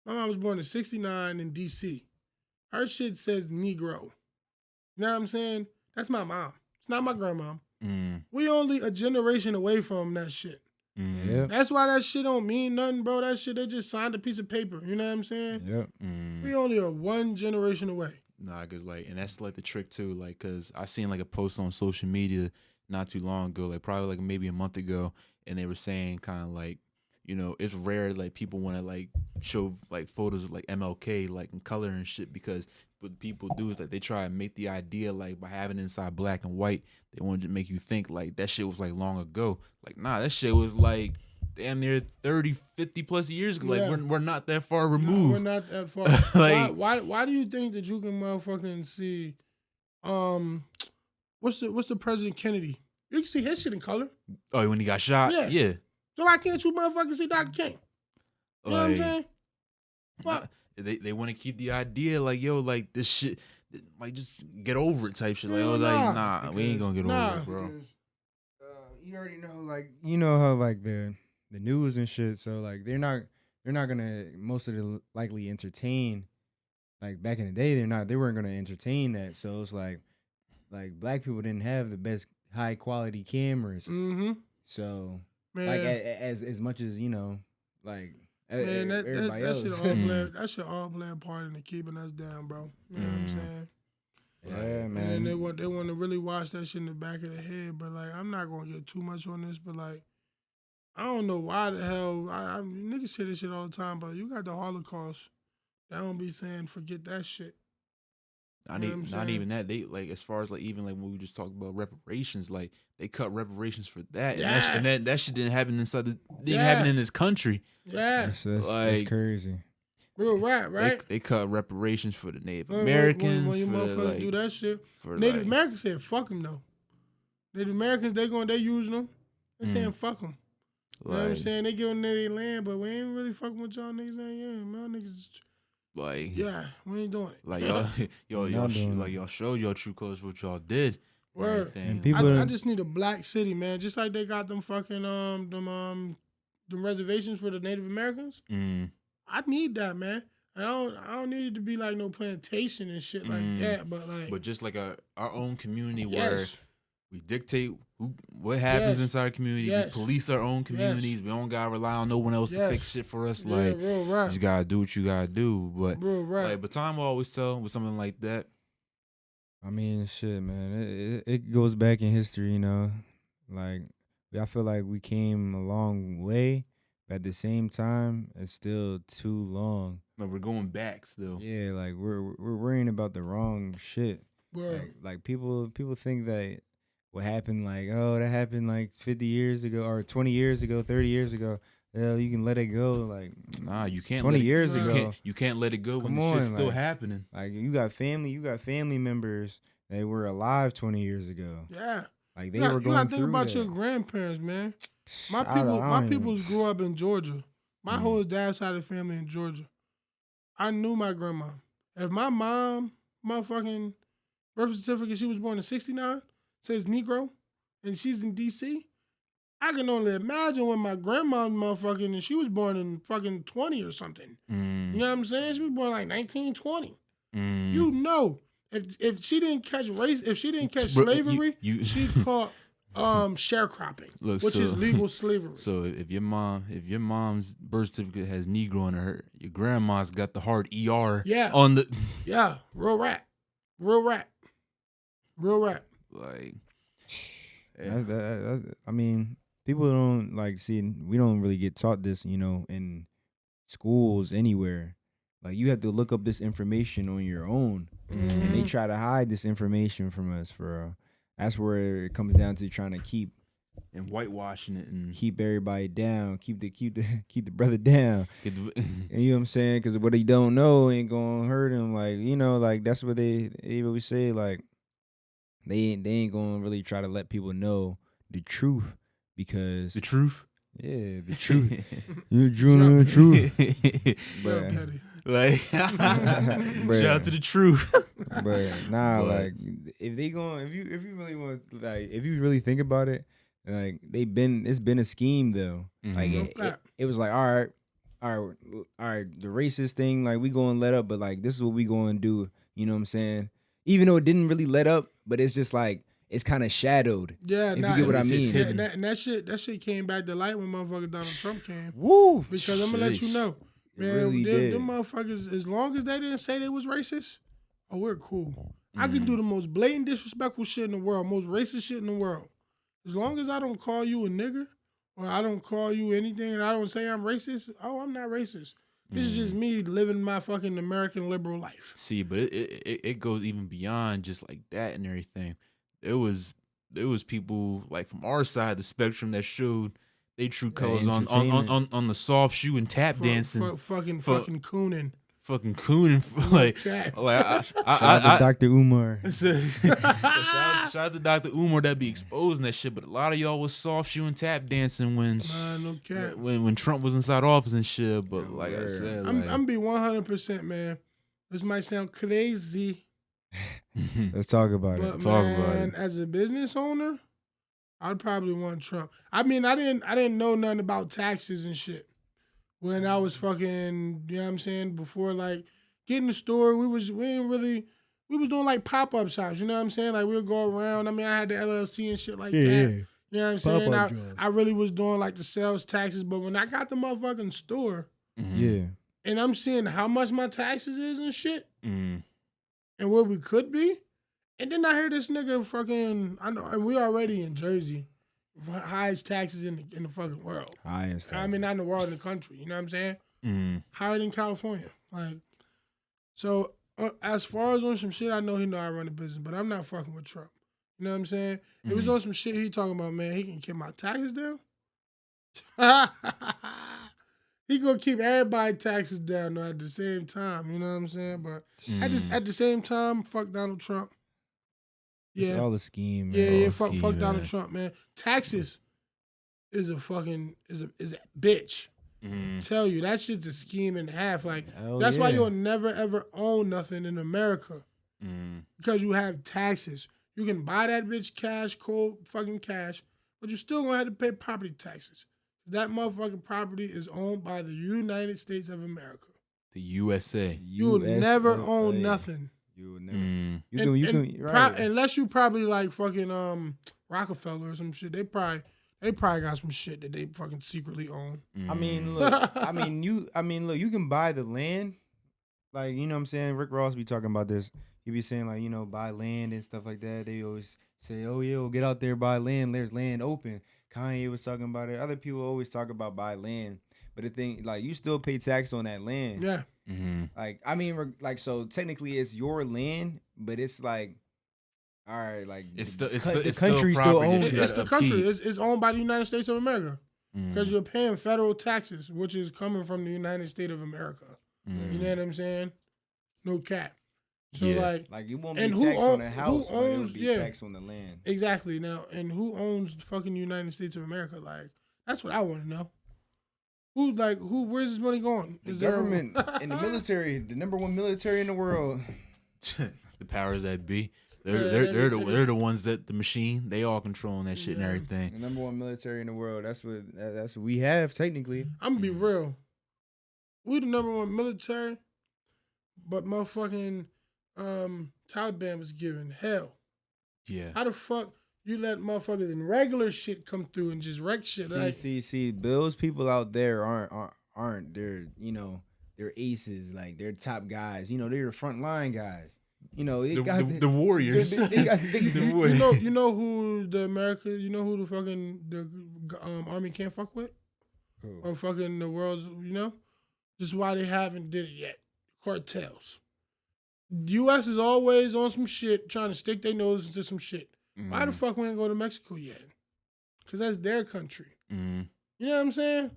My mom was born in 69 in D.C. Her shit says Negro. You know what I'm saying? That's my mom. It's not my grandma. We only a generation away from that shit. Yep. That's why that shit don't mean nothing, bro. That shit, they just signed a piece of paper. You know what I'm saying? Yep. We only are one generation away. Nah, cause like, and that's like the trick too. Like, cause I seen like a post on social media not too long ago, like probably like maybe a month ago, and they were saying kind of like, you know, it's rare like people want to like show like photos of like MLK like in color and shit, because what people do is like they try and make the idea like by having it inside black and white, they wanted to make you think like that shit was like long ago. Like, nah, that shit was like damn near 30, 50 plus years ago. Like, we're not that far removed. No, we're not that far. Like, why do you think that you can motherfucking see what's the President Kennedy? You can see his shit in color. Oh, when he got shot? Yeah. So why can't you motherfucking see Dr. King? You know what I'm saying? What? They want to keep the idea like, yo, like this shit, like just get over it type shit. Like, Nah, we ain't gonna get over it, bro. Because, you already know, like, you know how like the news and shit. So like they're not gonna most of the likely entertain. Like back in the day, they weren't gonna entertain that. So it's like black people didn't have the best high quality cameras. Mm-hmm. So Man. like as much as you know, like. Man, that shit all else. play a part in keeping us down, bro. You know what I'm saying? Yeah, man. And then they want to really watch that shit in the back of the head, but like I'm not gonna get too much on this, but like I don't know why the hell niggas say this shit all the time, but you got the Holocaust. They don't be saying forget that shit. Not even that. They like as far as like even like when we just talked about reparations, like they cut reparations for that, and that shit didn't happen didn't happen in this country. Yeah, that's crazy. Real rap, right? They cut reparations for the Native Americans. When you motherfuckers do that shit, Native Americans said fuck them though. Native Americans they using them. They saying fuck them. You know what I'm saying? They giving them their land, but we ain't really fucking with y'all niggas. Y'all niggas. Like, we ain't doing it. Like y'all showed your true colors what y'all did. Word. And I just need a black city, man. Just like they got them fucking them reservations for the Native Americans. I need that, man. I don't need it to be like no plantation and shit like that, but just like our own community where we dictate what happens inside our community. We police our own communities. We don't gotta rely on no one else to fix shit for us. Like, real right. You just gotta do what you gotta do. But real right. Like, but time will always tell with something like that. I mean, shit, man. It goes back in history, you know. Like, I feel like we came a long way, but at the same time, it's still too long. But we're going back still. Yeah, like we're worrying about the wrong shit. Like people think that what happened, like, oh, that happened like 50 years ago or 20 years ago, 30 years ago. Hell, you can let it go. Like, nah, you can't. 20 years ago. You can't let it go when the shit's still happening. Like, you got family members that were alive 20 years ago. Yeah. Like, they were going through that. You gotta think about your grandparents, man. My peoples grew up in Georgia. My whole dad's side of the family in Georgia. I knew my grandma. If my mom, motherfucking birth certificate, she was born in 69, says Negro, and she's in D.C., I can only imagine when my grandma motherfucking, and she was born in fucking 20 or something. You know what I'm saying? She was born like 1920. You know, if she didn't catch slavery, she caught sharecropping, which is legal slavery. So if your mom's birth certificate has Negro in her, your grandma's got the hard ER on the real rap. Like, I mean, people don't like seeing. We don't really get taught this, you know, in schools anywhere. Like, you have to look up this information on your own, and they try to hide this information from us. That's where it comes down to trying to keep and whitewashing it and keep everybody down, keep the brother down. And you know what I'm saying? Because what he don't know ain't gonna hurt him. Like, you know, like that's what they always say. Like, they ain't gonna really try to let people know the truth because the truth. Yeah, the truth. You're drawing the truth. But petty. Like, shout out to the truth. But like if you really want, like, if you really think about it, like it's been a scheme though. Like it was like, all right, all right, the racist thing, like we going to let up, but like this is what we going to do. You know what I'm saying? Even though it didn't really let up, but it's just like it's kind of shadowed. Yeah, if you get what I mean. And that shit came back to light when motherfucker Donald Trump came. Woo! Because I'm gonna let you know, man. Really them motherfuckers, as long as they didn't say they was racist, we're cool. I can do the most blatant disrespectful shit in the world, most racist shit in the world. As long as I don't call you a nigger or I don't call you anything and I don't say I'm racist, I'm not racist. This is just me living my fucking American liberal life. See, but it goes even beyond just like that and everything. There was people like from our side of the spectrum that showed they true colors on the soft shoe and tap dancing. Fucking cooning. Fucking cooning. Like I Dr. Umar. Shout out to Dr. Umar that be exposing that shit, but a lot of y'all was soft shoe and tap dancing when Trump was inside office and shit. But like I said, I'm be 100%, man. This might sound crazy. Let's talk about it. Man, as a business owner, I'd probably want Trump. I mean, I didn't know nothing about taxes and shit when I was fucking, you know what I'm saying, before like getting the store, we was doing like pop-up shops, you know what I'm saying? Like we would go around. I mean, I had the LLC and shit like that. Yeah. You know what I'm saying? I really was doing like the sales taxes, but when I got the motherfucking store, and I'm seeing how much my taxes is and shit, and where we could be, and then I hear this nigga fucking, I know, and we already in Jersey. Highest taxes in the fucking world. Highest. I mean, not in the world, in the country. You know what I'm saying? Higher than California. Like, so as far as on some shit, I know he know I run a business, but I'm not fucking with Trump. You know what I'm saying? If it's on some shit he talking about, man, he can keep my taxes down. He gonna keep everybody's taxes down though at the same time. You know what I'm saying? But at the same time, fuck Donald Trump. Yeah. It's all a scheme, man. Yeah, fuck Donald Trump, man. Taxes is a bitch. Tell you, that shit's a scheme and a half. Like, that's why you'll never, ever own nothing in America. Because you have taxes. You can buy that bitch cash, cold fucking cash, but you still gonna have to pay property taxes. That motherfucking property is owned by the United States of America. The USA. You will never own nothing. You would never. You can right. Unless you probably like fucking Rockefeller or some shit. They probably got some shit that they fucking secretly own. I mean, look. You can buy the land. Like, you know what I'm saying? Rick Ross be talking about this. He be saying like, you know, buy land and stuff like that. They always say, oh yeah, we'll get out there, buy land. There's land open. Kanye was talking about it. Other people always talk about buy land. But the thing, like, you still pay tax on that land. Yeah. Like, I mean, like, so technically it's your land, but it's like, all right, like the country still owns it. It's the country. It's owned by the United States of America because you're paying federal taxes, which is coming from the United States of America. You know what I'm saying? No cap. So like it won't be tax on the house, but it will be tax on the land. Exactly. Now, and who owns the fucking United States of America? Like, that's what I want to know. Where's this money going? The government and the military, the number one military in the world. The powers that be. They're the ones that the machine, they all controlling that shit and everything. The number one military in the world. That's what we have technically. I'm gonna be real. We the number one military, but motherfucking Taliban was giving hell. Yeah. How the fuck you let motherfuckers in regular shit come through and just wreck shit? See, those people out there aren't they're, you know, they're aces, like they're top guys. You know, they're the front line guys. You know, the warriors. You know who the fucking army can't fuck with? Or fucking the world's, you know? This is why they haven't did it yet. Cartels. The U.S. is always on some shit, trying to stick their nose into some shit. Why the fuck we ain't go to Mexico yet? Because that's their country. You know what I'm saying?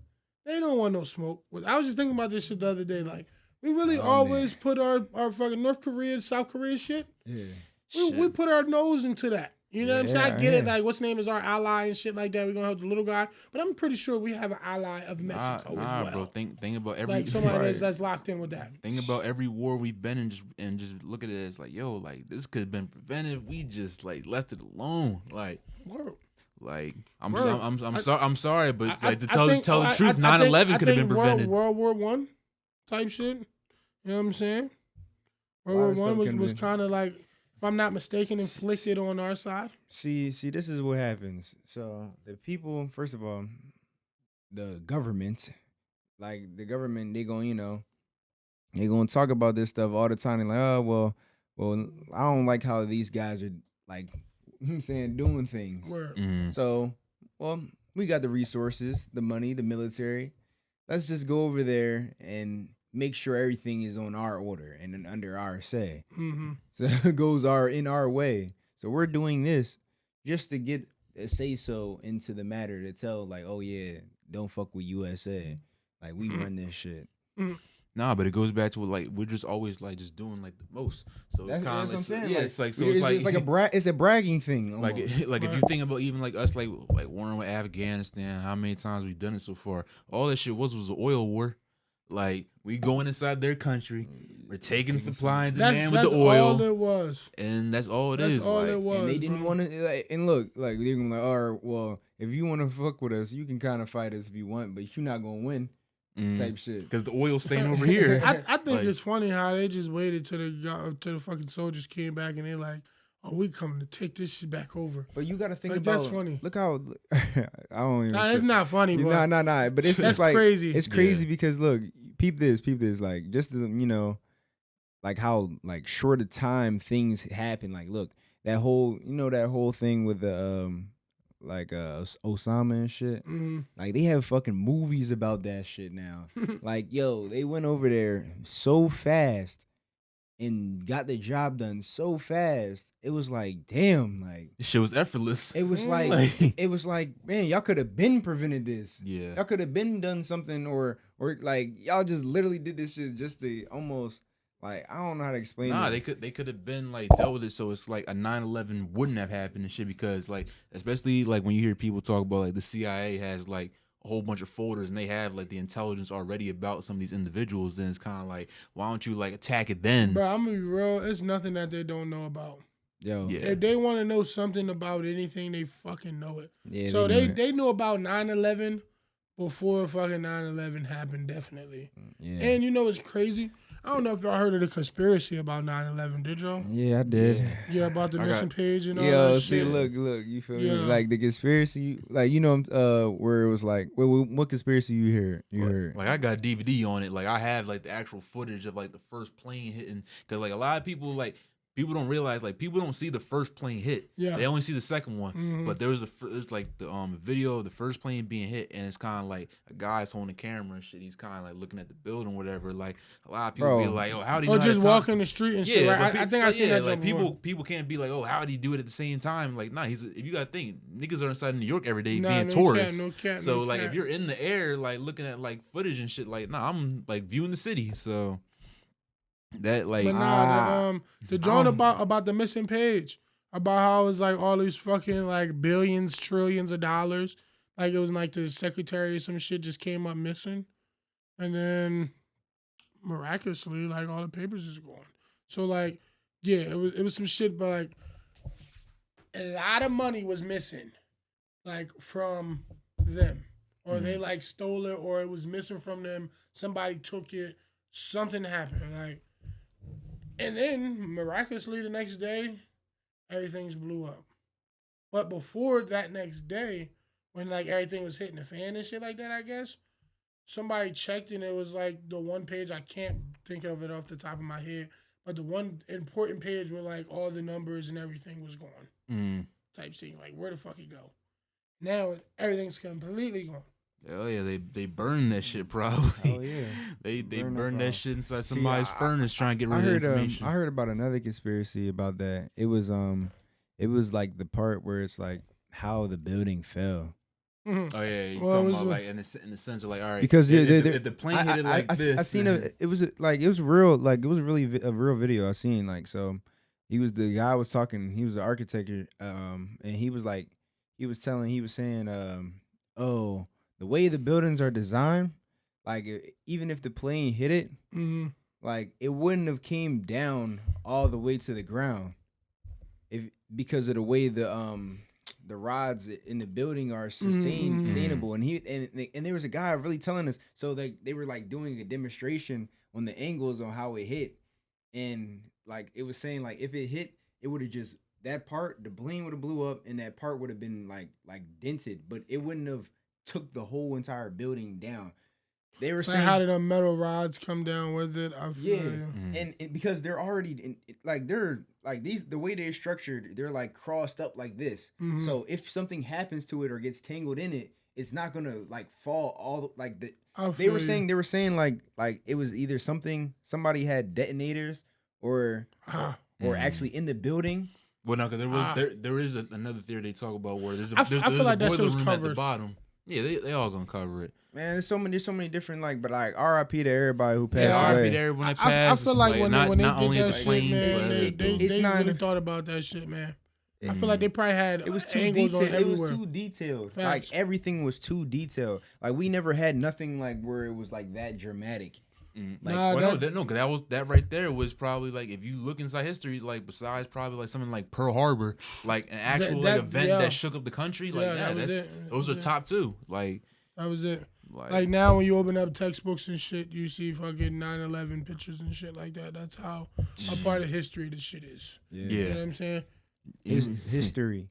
They don't want no smoke. I was just thinking about this shit the other day. Like, we really always put our fucking North Korea, South Korea shit. Yeah. We put our nose into that. You know what I'm saying? I get it. Like, what's name is our ally and shit like that. We're going to help the little guy. But I'm pretty sure we have an ally of Mexico as well. Bro. Think about every... Like, somebody that's locked in with that. Think about every war we've been in and just look at it as like, yo, like, this could have been prevented. We just, like, left it alone. Like, Like I'm Word. I'm sorry, but like to tell think- the I- truth, I think- 9/11 I could have think been prevented. World War One type shit. You know what I'm saying? World War One was kind of like, if I'm not mistaken, inflicted on our side. See, this is what happens. So the people, first of all, the government, like the government, they gonna talk about this stuff all the time. They're like, oh well, I don't like how these guys are like, I'm saying, doing things. Word. So, well, we got the resources, the money, the military. Let's just go over there and make sure everything is on our order and under our say. Mm-hmm. So it goes in our way. So we're doing this just to get a say so into the matter to tell like, oh yeah, don't fuck with USA. Like we run this shit. Nah, but it goes back to like we're just always like just doing like the most. So it's kind of it's it's a bragging thing. Like Almost. like if you think about even like us like warring with Afghanistan, how many times we've done it so far? All that shit was an oil war. Like we going inside their country, we're taking supply and demand with the oil. That's all it was, and that's all it is. That's all it was. And they didn't want to. Like, and look, like they're gonna like, all right, well, if you want to fuck with us, you can kind of fight us if you want, but you're not gonna win. Type shit. Because the oil's staying over here. I think it's funny how they just waited till the fucking soldiers came back and they're like, "Oh, we coming to take this shit back over." But you got to think like, about. That's funny. Look how I don't even. It's not funny. But nah. But it's like crazy. It's crazy because look, peep this. Like just to, like how like short a time things happen. Like look, that whole thing with the Osama and shit. Mm-hmm. Like they have fucking movies about that shit now. Like yo, they went over there so fast and got the job done so fast. It was like, damn, like this shit was effortless. It was like, man, y'all could have been prevented this. Yeah, y'all could have been done something, or like y'all just literally did this shit just to almost. Like, I don't know how to explain it. Nah, they could have been like dealt with it so it's like a 9/11 wouldn't have happened and shit because like especially like when you hear people talk about like the CIA has like a whole bunch of folders and they have like the intelligence already about some of these individuals, then it's kind of like why don't you like attack it then? Bro, I'm gonna be real. It's nothing that they don't know about. Yo, yeah. If they want to know something about anything, they fucking know it. Yeah, so they knew about 9/11 before fucking 9/11 happened, definitely. Yeah. And you know what's crazy? I don't know if y'all heard of the conspiracy about 9/11, did y'all? Yeah, I did. Yeah, about the missing page and all that shit. Look, you feel me? Like the conspiracy, like where it was like, what conspiracy you heard? Like I got DVD on it. Like I have like the actual footage of like the first plane hitting. Because like a lot of people people don't realize like people don't see the first plane hit. Yeah, they only see the second one. Mm-hmm. But there's like the video of the first plane being hit, and it's kind of like a guy's holding the camera and shit. He's kind of like looking at the building, or whatever. Like a lot of people be like, "Oh, how do you?" Or just walking the street and shit. Right? I think I seen that. Like people can't be like, "Oh, how did he do it at the same time?" Like, nah, if you gotta think, niggas are inside New York every day being tourists. So like, if you're in the air, like looking at like footage and shit, like, nah, I'm like viewing the city. So. That like but the drawing about the missing page, about how it's like all these fucking like billions, trillions of dollars, like it was like the secretary or some shit just came up missing, and then miraculously like all the papers is gone. So like it was some shit, but like a lot of money was missing, like from them, or they like stole it, or it was missing from them. Somebody took it. Something happened, like. And then, miraculously, the next day, everything's blew up. But before that next day, when, like, everything was hitting the fan and shit like that, I guess, somebody checked and it was, like, the one page, I can't think of it off the top of my head, but the one important page where, like, all the numbers and everything was gone. Type thing. Like, where the fuck it go? Now, everything's completely gone. Oh yeah, they burned that shit probably. Oh yeah, they burned that shit inside somebody's furnace trying to get rid of information. I heard about another conspiracy about that. It was like the part where it's like how the building fell. Mm-hmm. Oh yeah, you talking about like in the sense of like all right, because if the plane hit it like this. I seen it was real, like it was really a real video I seen. Like so, the guy was talking. He was an architect, and he was saying oh. The way the buildings are designed, like even if the plane hit it, like it wouldn't have came down all the way to the ground, because of the way the the rods in the building are sustainable. And and there was a guy really telling us. So they were like doing a demonstration on the angles on how it hit, and like it was saying like if it hit, it would have just that part, the bling would have blew up, and that part would have been like dented, but it wouldn't have took the whole entire building down. They were saying how did the metal rods come down with it? And because they're already they're like these the way they're structured, they're like crossed up like this. So if something happens to it or gets tangled in it, it's not gonna like fall all like the. They were saying like it was either somebody had detonators or actually in the building. Well, no, because there is another theory they talk about where there's a like boiler room at the bottom. Yeah, they all gonna cover it. Man, there's so many different but RIP to everybody who passed away. RIP to everyone that passed. I feel like when they did that shit, man, they really not thought about that shit, man. I feel like they probably had it was too angles detailed. on It was too detailed. Facts. Like everything was too detailed. Like we never had nothing like where it was like that dramatic. Because that right there was probably like if you look inside history, like besides probably like something like Pearl Harbor, like an actual event that shook up the country, like those are top two. Like that was it. Like now when you open up textbooks and shit, you see fucking 9/11 pictures and shit like that. That's how a part of history this shit is. Yeah. You know what I'm saying? History.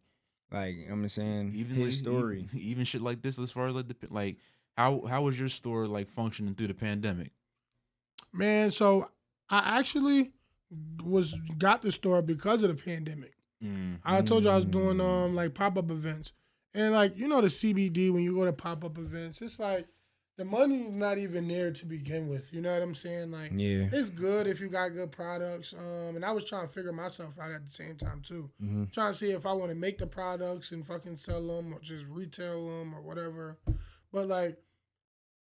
Like I'm saying, even his story. Even shit like this, as far as like how was your store like functioning through the pandemic? Man, so I actually got the store because of the pandemic. I told you I was doing like pop-up events. And like, you know, the CBD, when you go to pop-up events, it's like the money's not even there to begin with. You know what I'm saying? Like, it's good if you got good products. And I was trying to figure myself out at the same time too. Trying to see if I want to make the products and fucking sell them or just retail them or whatever. But like,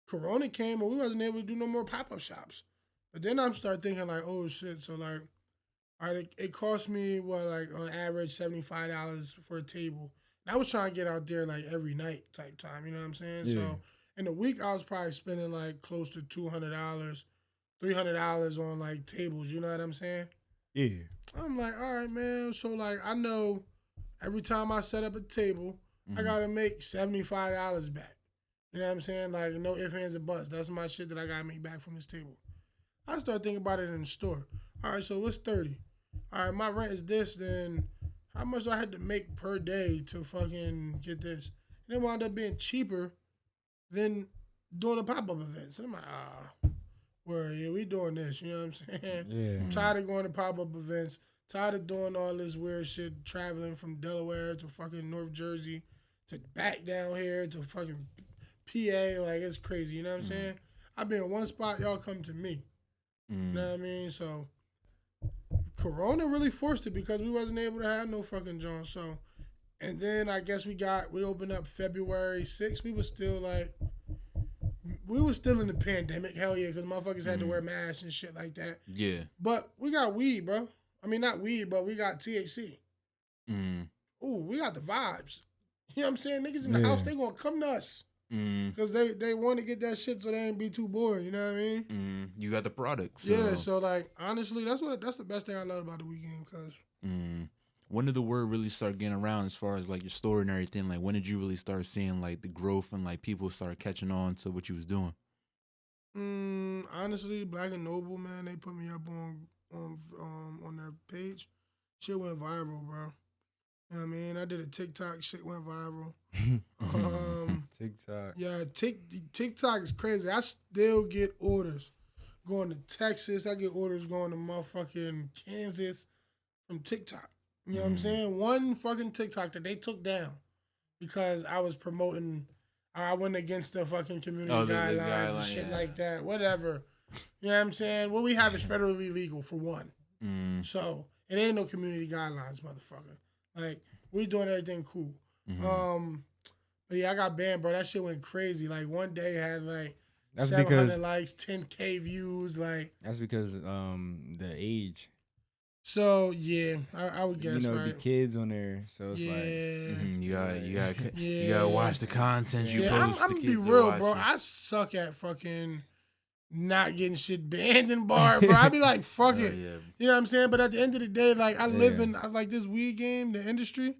Corona came and we wasn't able to do no more pop-up shops. But then I started thinking like, oh shit, so like, all right, it cost me on average $75 for a table. And I was trying to get out there like every night type time, you know what I'm saying? Yeah. So in a week I was probably spending like close to $200, $300 on like tables, you know what I'm saying? Yeah. I'm like, all right, man. So like I know every time I set up a table, I gotta make $75 back. You know what I'm saying? Like no ifs, ands, or buts. That's my shit that I gotta make back from this table. I started thinking about it in the store. All right, so what's 30? All right, my rent is this, then how much do I had to make per day to fucking get this? And it wound up being cheaper than doing the pop-up events. And I'm like, we doing this, you know what I'm saying? Yeah. I'm tired of going to pop-up events, tired of doing all this weird shit, traveling from Delaware to fucking North Jersey to back down here to fucking PA. Like, it's crazy, you know what I'm saying? I've been in one spot, y'all come to me. You know what I mean? So Corona really forced it because we wasn't able to have no fucking John. So, and then I guess we opened up February 6th. We were still in the pandemic. Hell yeah, because motherfuckers had to wear masks and shit like that. Yeah. But we got weed, bro. I mean, not weed, but we got THC. Ooh, we got the vibes. You know what I'm saying? Niggas in the house, they gonna come to us. Because they want to get that shit so they ain't be too bored, you know what I mean? You got the products. So. Yeah, so like honestly, that's the best thing I love about the weekend. Cause when did the word really start getting around as far as like your store and everything? Like when did you really start seeing like the growth and like people start catching on to what you was doing? Honestly, Black and Noble, man, they put me up on their page. Shit went viral, bro. You know what I mean? I did a TikTok, shit went viral. TikTok. Yeah, TikTok is crazy. I still get orders going to Texas. I get orders going to motherfucking Kansas from TikTok. You know what I'm saying? One fucking TikTok that they took down because I was promoting, I went against the fucking community guidelines and shit like that. Whatever. You know what I'm saying? What we have is federally legal for one. So it ain't no community guidelines, motherfucker. Like, we doing everything cool. But yeah, I got banned, bro. That shit went crazy. Like, one day had like 700 likes, 10K views. Like, that's because the age. So yeah, I would guess, you know, right? the kids on there, so it's like you gotta watch the content you post. I'm gonna be real, bro. I suck at fucking not getting shit banned and barred, bro. I'd be like, fuck it. Yeah. You know what I'm saying? But at the end of the day, like, I live in, like, this weed game, the industry,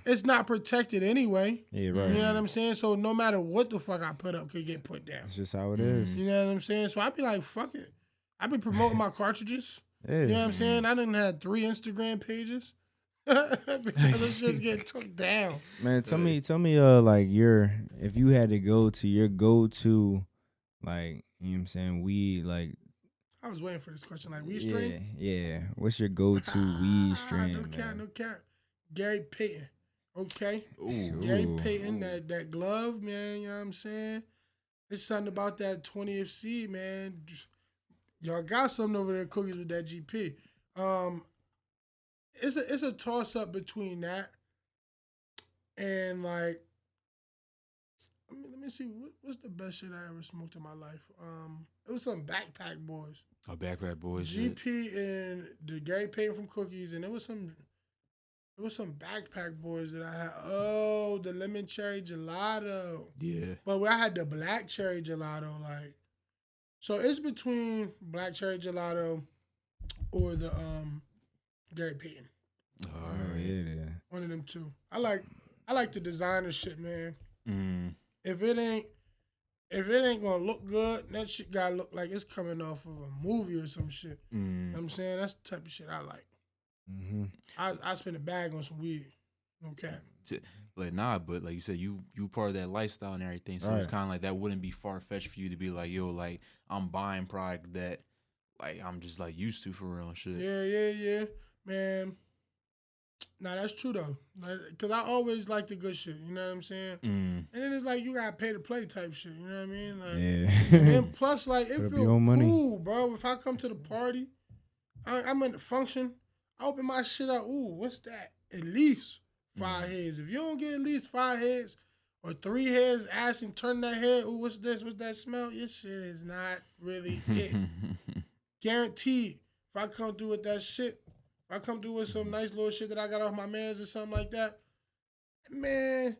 it's not protected anyway. Yeah, right. You know what I'm saying? So no matter what the fuck I put up could get put down. That's just how it is. You know what I'm saying? So I'd be like, fuck it. I've been promoting my cartridges. Yeah. You know what I'm saying? I done had 3 Instagram pages. Because this shit's getting took down. Man, tell me, like if you had to go to your go-to, like, you know what I'm saying, weed, like. I was waiting for this question, like weed strain? Yeah. What's your go-to weed strain? No cap. Gary Payton. Okay. Ooh. Gary Payton, that glove, man, you know what I'm saying? There's something about that 20th seed, man. Y'all got something over there, cookies with that GP. It's a toss up between that and like let me see what's the best shit I ever smoked in my life. It was some Backpack Boys. Oh, Backpack Boys. GP and the Gary Payton from Cookies, and it was some Backpack Boys that I had. Oh, the lemon cherry gelato. Yeah. But I had the black cherry gelato, like. So it's between black cherry gelato or the Gary Payton. Oh yeah. One of them two. I like the designer shit, man. Mm. If it ain't gonna look good, that shit gotta look like it's coming off of a movie or some shit. You know what I'm saying? That's the type of shit I like. Mm-hmm. I spend a bag on some weed. Okay. Like, nah, but like you said, you part of that lifestyle and everything. So it's kind of like that wouldn't be far-fetched for you to be like, yo, like, I'm buying product that, like, I'm just, like, used to for real and shit. Yeah. Man. Nah, that's true, though. Because I always like the good shit. You know what I'm saying? And then it's like you got to pay to play type shit. You know what I mean? Like, yeah. And plus, like, it feels cool, bro. If I come to the party, I'm in the function, I open my shit up. Ooh, what's that? At least 5 heads. If you don't get at least 5 heads or 3 heads, asking, turn that head, ooh, what's this? What's that smell? Your shit is not really it. Guaranteed. If I come through with that shit, if I come through with some nice little shit that I got off my mans or something like that, man,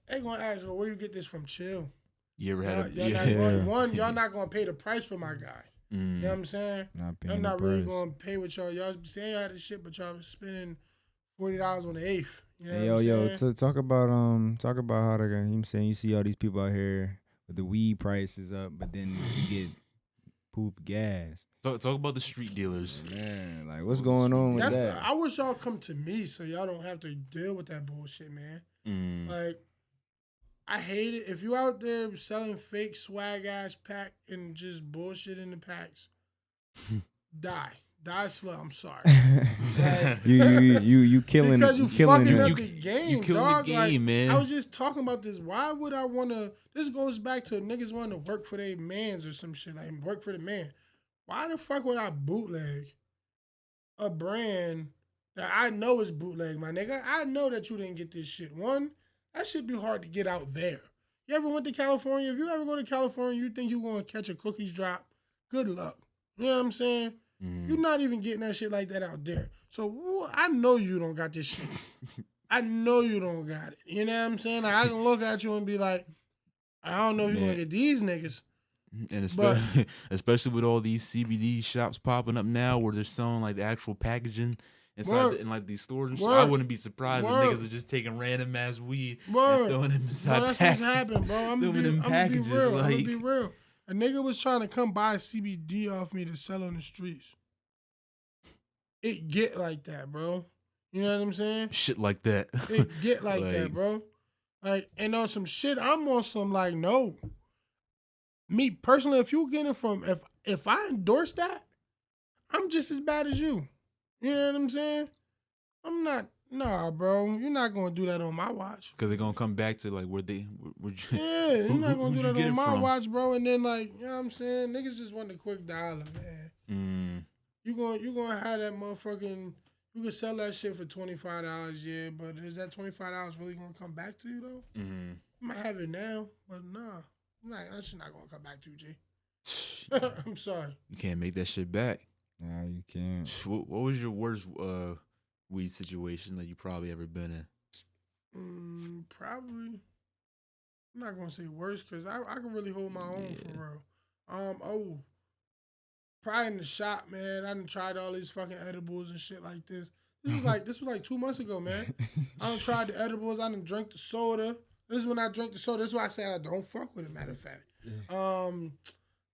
they gonna ask, well, where you get this from? Chill. You ever had y'all not gonna pay the price for my guy. You know what I'm saying? Y'all not really gonna pay what y'all saying y'all had this shit, but y'all spending $40 on the eighth. You know yo, so talk about how I'm saying you see all these people out here with the weed prices up, but then you get poop gas. Talk about the street dealers. Man, like what's going on with that? I wish y'all come to me so y'all don't have to deal with that bullshit, man. Like, I hate it. If you out there selling fake swag ass pack and just bullshit in the packs, die slow. I'm sorry. Like, you killing because you killing fucking up the game, you killing dog. the game, like, man. I was just talking about this. Why would I want to? This goes back to niggas wanting to work for their mans or some shit, like work for the man. Why the fuck would I bootleg a brand that I know is bootleg, my nigga? I know that you didn't get this shit. One, that should be hard to get out there. You ever went to California? If you ever go to California, you think you're going to catch a cookies drop, good luck. You know what I'm saying? You're not even getting that shit like that out there. So I know you don't got this shit. I know you don't got it. You know what I'm saying? Like, I can look at you and be like, I don't know if you're going to get these niggas. And especially with all these CBD shops popping up now where they're selling like the actual packaging inside in like these stores and shit. I wouldn't be surprised if niggas are just taking random ass weed and throwing them inside that's what's happened, bro. I'm gonna be real. Like, I'm gonna be real. A nigga was trying to come buy CBD off me to sell on the streets. It get like that, bro. You know what I'm saying? Shit like that. It get like that, bro. Like, and on some shit, I'm on some like, no. Me personally, if you get it from, if I endorse that, I'm just as bad as you. You know what I'm saying? I'm not. Nah, bro. You're not gonna do that on my watch. Because they're gonna come back to like where yeah, you're not gonna do that on my watch, bro. And then like, you know what I'm saying? Niggas just want the quick dollar, man. You gonna have that motherfucking. You can sell that shit for $25, yeah, but is that $25 really gonna come back to you though? You might have it now, but nah. That shit not gonna come back to you, G. I'm sorry. You can't make that shit back. Nah, you can't. What was your worst weed situation that you probably ever been in? Probably. I'm not gonna say worst because I can really hold my own for real. Oh, probably in the shop, man. I done tried all these fucking edibles and shit like this. This was like 2 months ago, man. I done tried the edibles. I done drank the soda. This is when I drank the soda. This is why I said I don't fuck with it. Matter of fact,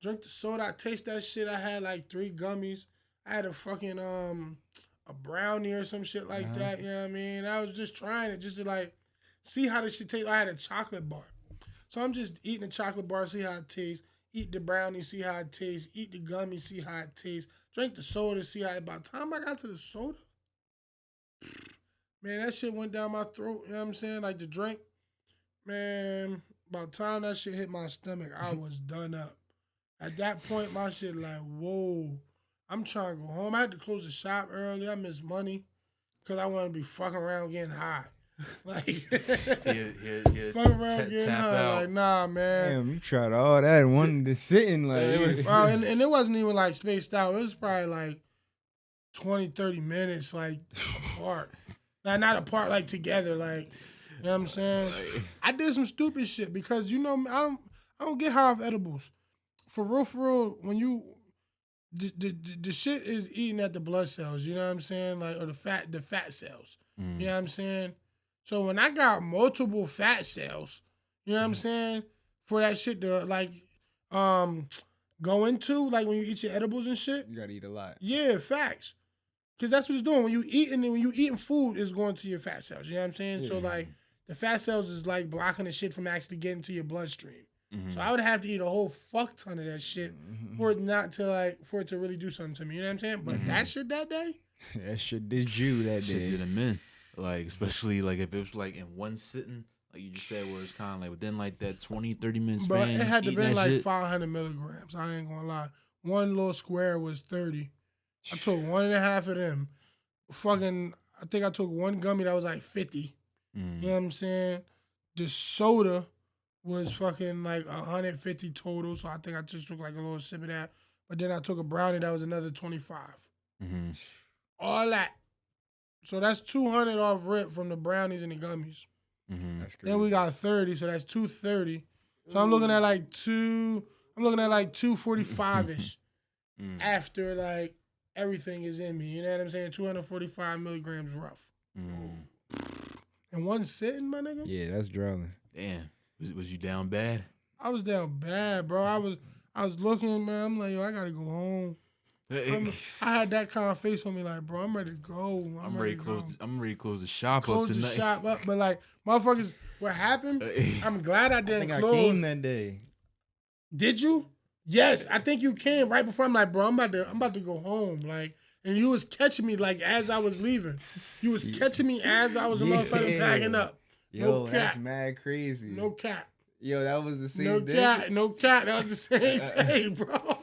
drink the soda. I taste that shit. I had like 3 gummies. I had a fucking a brownie or some shit like that. You know what I mean? I was just trying it just to like see how this shit tastes. I had a chocolate bar, so I'm just eating the chocolate bar, see how it tastes. Eat the brownie, see how it tastes. Eat the gummy, see how it tastes. Drink the soda, see how it. By the time I got to the soda, man, that shit went down my throat. You know what I'm saying? Like the drink, man. By the time that shit hit my stomach, I was done up. At that point, my shit like, whoa. I'm trying to go home. I had to close the shop early. I missed money because I want to be fucking around getting high. Like, fuck around getting high. Out. Like, nah, man. Damn, you tried all that and wanted to sit in like. Bro, and it wasn't even like spaced out. It was probably like 20, 30 minutes, like apart. Not apart, like together. Like, you know what I'm saying? I did some stupid shit because I don't get high off edibles. For real, when you the shit is eating at the blood cells, you know what I'm saying? Like, or the fat cells. You know what I'm saying? So when I got multiple fat cells, you know what I'm saying? For that shit to like go into, like when you eat your edibles and shit. You gotta eat a lot. Yeah, facts. Cause that's what it's doing. When you eating food, it's going to your fat cells. You know what I'm saying? Yeah. So like the fat cells is like blocking the shit from actually getting to your bloodstream. So I would have to eat a whole fuck ton of that shit for it to really do something to me. You know what I'm saying? But that shit that day, that shit did you that day. Shit did a min. Like, especially like if it was like in one sitting, like you just said, where it's kind of like within like that 20, 30 minutes span. But it had to be like shit. 500 milligrams. I ain't gonna lie. One little square was 30. I took 1.5 of them. I think I took one gummy that was like 50. You know what I'm saying? The soda was fucking like 150 total, so I think I just took like a little sip of that. But then I took a brownie that was another 25. All that. So that's 200 off rip from the brownies and the gummies. That's crazy. Then we got 30, so that's 230. So I'm looking at like 245-ish after like everything is in me. You know what I'm saying? 245 milligrams rough. And one sitting, my nigga? Yeah, that's drowning. Damn. Was you down bad? I was down bad, bro. I was looking, man. I'm like, yo, I gotta go home. I had that kind of face on me, like, bro, I'm ready to go. I'm ready to close the shop up tonight. Close the shop up, but like, motherfuckers, what happened? I'm glad I didn't close. I came that day. Did you? Yes, I think you came right before. I'm like, bro, I'm about to go home, like. And you was catching me like as I was leaving. You was catching me as I was motherfucking packing up. Yo, that's mad crazy. No cap. Yo, that was the same day. No cap. That was the same day, bro.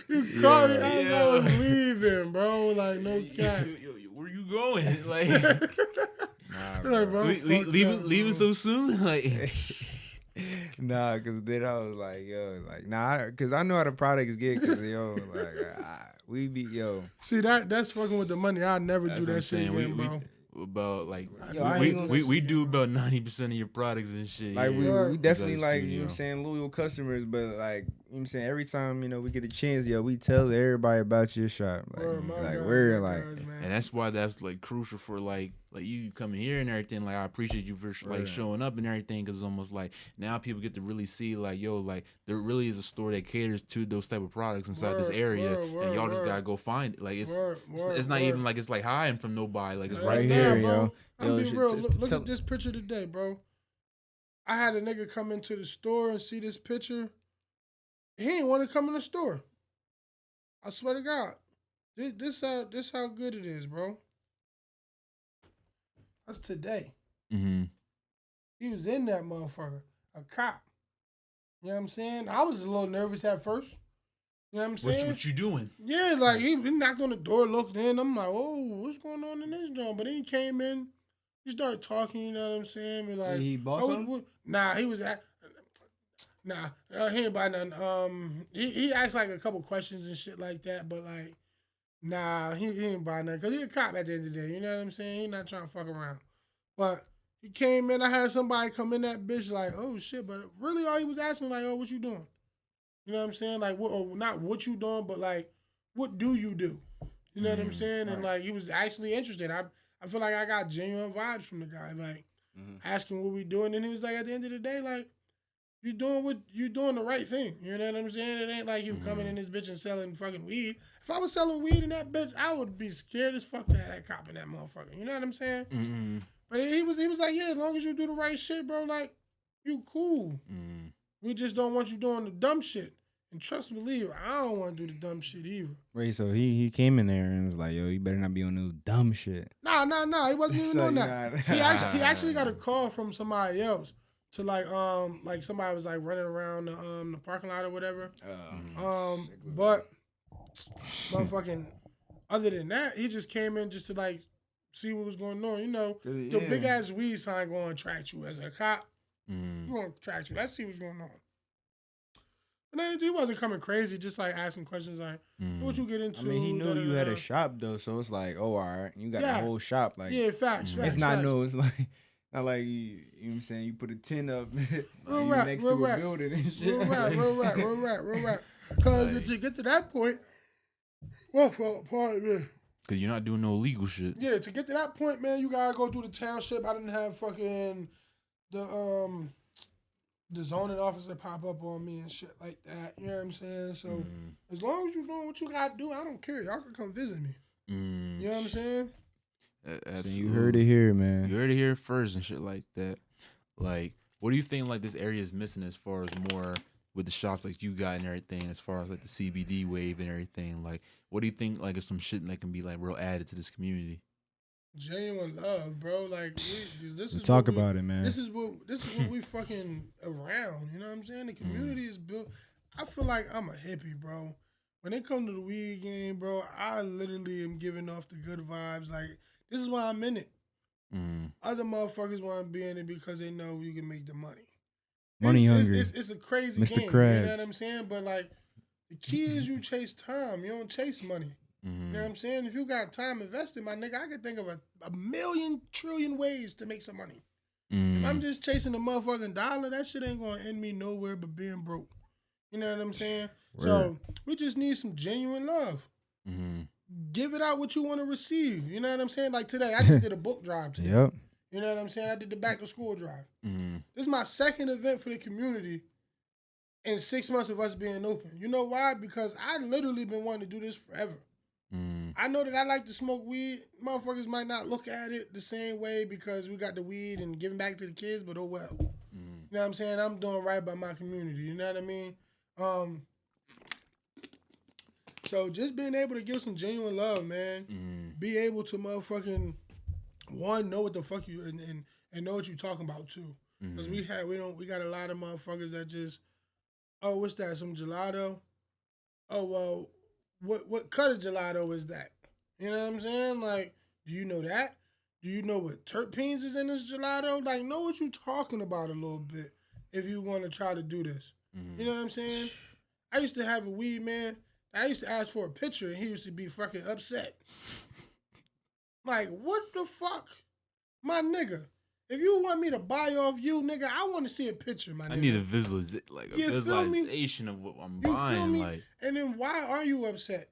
You called me as I was leaving, bro. Like, no cap. Where you going? Like, nah, bro. Like, bro leaving so soon? Like, nah, cause then I was like, yo, like, nah, cause I know how the products get, cause yo, like, we be yo. See that's fucking with the money. I'll never do that shit again, bro. About like yo, we do about 90% of your products and shit. Like we definitely like, you know what I'm saying, loyal customers, but like, you know what I'm saying, every time, we get a chance, yo, we tell everybody about your shop. Like, and that's why that's like crucial for like you coming here and everything. Like, I appreciate you for like showing up and everything, because it's almost like now people get to really see like, yo, like there really is a store that caters to those type of products inside this area, and y'all just gotta go find it. Like it's not even like it's like hiding from nobody. Like it's right here, yo. I'm being real. Look at this picture today, bro. I had a nigga come into the store and see this picture. He ain't want to come in the store. I swear to God. This how good it is, bro. That's today. He was in that motherfucker. A cop. You know what I'm saying? I was a little nervous at first. You know what I'm saying? What you doing? Yeah, like he knocked on the door, looked in. I'm like, oh, what's going on in this joint? But then he came in. He started talking, you know what I'm saying? We're like, he bought something? Nah, he was at... Nah, he ain't buy nothing. He asked like a couple questions and shit like that, but like, nah, he ain't buy nothing. Because he a cop at the end of the day, you know what I'm saying? He not trying to fuck around. But he came in, I had somebody come in that bitch like, oh shit, but really all he was asking like, oh, what you doing? You know what I'm saying? Like, what, or not what you doing, but like, what do you do? You know what I'm saying? And like, he was actually interested. I feel like I got genuine vibes from the guy. Like, asking what we doing, and he was like, at the end of the day, like, you doing the right thing. You know what I'm saying? It ain't like you coming in this bitch and selling fucking weed. If I was selling weed in that bitch, I would be scared as fuck to have that cop in that motherfucker. You know what I'm saying? Mm-hmm. But he was like, yeah, as long as you do the right shit, bro, like, you cool. We just don't want you doing the dumb shit. And trust me, believe, I don't want to do the dumb shit either. Wait, so he came in there and was like, yo, you better not be on no dumb shit. Nah, he wasn't even on that. He actually got a call from somebody else to like somebody was like running around the parking lot or whatever. But motherfucking other than that, he just came in just to like see what was going on. You know, the big ass weed sign going to attract you as a cop. Going to attract you. Let's see what's going on. And then he wasn't coming crazy, just like asking questions like, so what you get into? I mean, he knew you had a shop though, so it's like, oh, all right, you got the whole shop. Like, yeah, facts. It's not it's like. Not like, you know what I'm saying, you put a tent up real next to a building and shit. Real rap. Because to get to that point, pardon me. Because you're not doing no illegal shit. Yeah, to get to that point, man, you got to go through the township. I didn't have fucking the zoning officer pop up on me and shit like that. You know what I'm saying? So as long as you're doing what you got to do, I don't care. Y'all can come visit me. You know what I'm saying? So you heard it here, man. You heard it here first and shit like that. Like, what do you think like this area is missing as far as more with the shops like you got and everything, as far as like the CBD wave and everything? Like, what do you think like is some shit that can be like real added to this community? Genuine love, bro. Like, this is talk about it, man. This is what we fucking around. You know what I'm saying? The community is built. I feel like I'm a hippie, bro. When it comes to the weed game, bro, I literally am giving off the good vibes. Like, this is why I'm in it. Other motherfuckers want to be in it because they know you can make the money. Money hungry. It's a crazy Mr. game. Krabs. You know what I'm saying? But like, the key is you chase time. You don't chase money. You know what I'm saying? If you got time invested, my nigga, I can think of a million trillion ways to make some money. If I'm just chasing the motherfucking dollar, that shit ain't gonna end me nowhere but being broke. You know what I'm saying? Word. So we just need some genuine love. Give it out what you want to receive. You know what I'm saying? Like today, I just did a book drive today. Yep. You know what I'm saying? I did the back to school drive. This is my second event for the community in 6 months of us being open. You know why? Because I literally been wanting to do this forever. I know that I like to smoke weed. Motherfuckers might not look at it the same way because we got the weed and giving back to the kids, but oh well. You know what I'm saying? I'm doing right by my community. You know what I mean? So just being able to give some genuine love, man. Be able to motherfucking know what the fuck you and know what you talking about too. Because we got a lot of motherfuckers that just, oh, what's that? Some gelato? Oh well, what cut of gelato is that? You know what I'm saying? Like, do you know that? Do you know what terpenes is in this gelato? Like, know what you talking about a little bit if you want to try to do this. You know what I'm saying? I used to have a weed man. I used to ask for a picture, and he used to be fucking upset. Like, what the fuck? My nigga, if you want me to buy off you, nigga, I want to see a picture, my nigga. I need a visualization of what I'm buying. Like, and then why are you upset?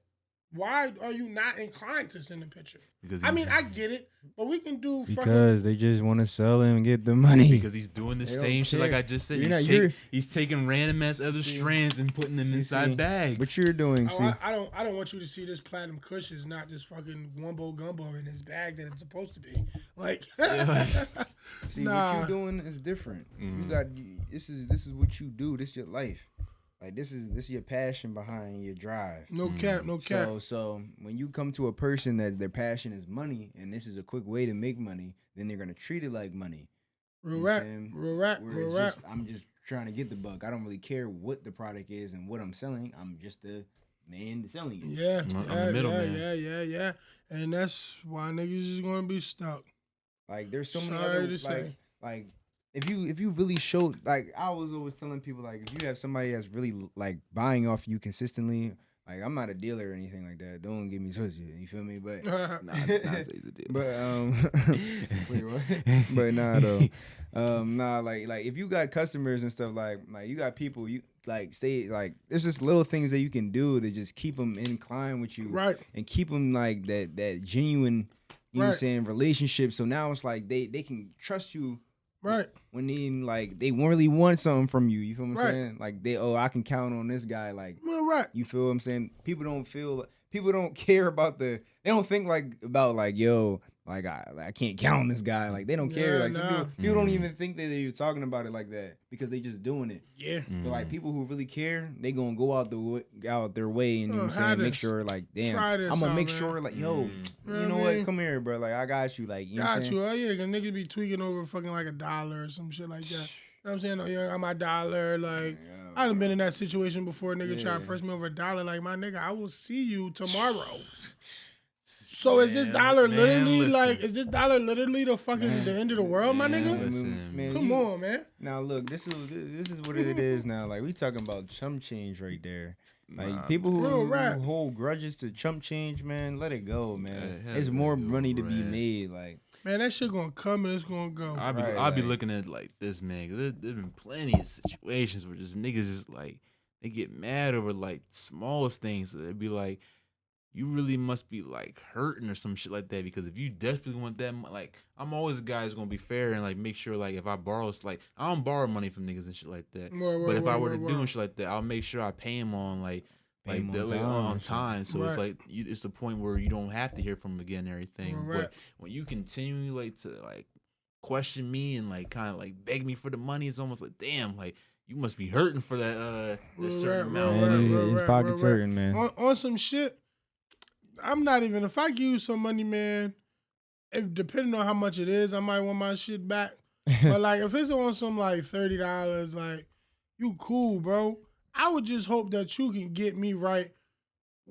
Why are you not inclined to send a picture? Because I get it, but we can do because they just want to sell and get the money. Because he's doing the same shit like I just said. He's taking random ass other strands and putting them inside bags. What you're doing? I don't want you to see this platinum kush is not this fucking wumbo gumbo in his bag that it's supposed to be. Like, see, what you're doing is different. You got this is what you do. This is your life. Like, this is your passion behind your drive. No cap. So when you come to a person that their passion is money, and this is a quick way to make money, then they're gonna treat it like money. Real rap. I'm just trying to get the buck. I don't really care what the product is and what I'm selling. I'm just the man selling it. Yeah, I'm the middleman. Yeah. And that's why niggas is gonna be stuck. Like, there's so many other like. If you really show, like, I was always telling people, like, if you have somebody that's really like buying off you consistently, Like I'm not a dealer or anything like that. Don't get me twisted. You feel me? But nah, say he's a dealer. but wait, what? But nah though. Nah, like if you got customers and stuff like you got people, you like stay like there's just little things that you can do to just keep them inclined with you, Right. And keep them like that genuine, you know what I'm Right. saying, relationship. So now it's like they can trust you, Right. when they really want something from you. You feel what I'm Right. saying? Like I can count on this guy. Like Well, right. you feel what I'm saying? People don't care about they don't think about yo. Like I can't count on this guy. Like they don't care. Yeah, Like some nah. people don't even think that you're talking about it like that because they just doing it. Yeah. But like people who really care, they gonna go out their way and you know what I'm have saying, make this. sure like damn, Try this I'm gonna out, make man. sure like yo, You know you know what I what? mean? Come here, bro. Like I got you. Like you know what I'm Got saying? you. Oh yeah, cause niggas be tweaking over fucking like $1 or some shit like that. You know what I'm saying? Oh, yeah, I got my dollar. Like I done been in that situation before. Nigga try to Yeah. press me over $1. Like my nigga, I will see you tomorrow. So is this dollar literally the fucking the end of the world, my nigga? Listen, Come on, man. Now look, this is what it is now. Like we talking about chump change right there. Like people Real who rap. hold grudges to chump change, man, let it go, man. Yeah, There's hell more yeah, money to be right. made. Like Man, that shit gonna come and it's gonna go. I'll be Right, like- looking at it like this, man. 'Cause there's been plenty of situations where just niggas is like they get mad over like smallest things. They'd be like, you really must be like hurting or some shit like that, because if you desperately want that like I'm always a guy who's gonna be fair and like make sure like if I borrow, it's like I don't borrow money from niggas and shit like that. But if I were to do shit like that, I'll make sure I pay him on Pay 'em on on time. time. So Right. it's like it's the point where you don't have to hear from him again and everything. Right. But when you continue like to like question me and like kind of like beg me for the money, it's almost like damn, like you must be hurting for that certain amount. Right, man, right, his right, pockets right. hurting, man. On some shit, I'm not even. If I give you some money, man, if depending on how much it is, I might want my shit back. But like, if it's on some like $30, like you cool, bro. I would just hope that you can get me right.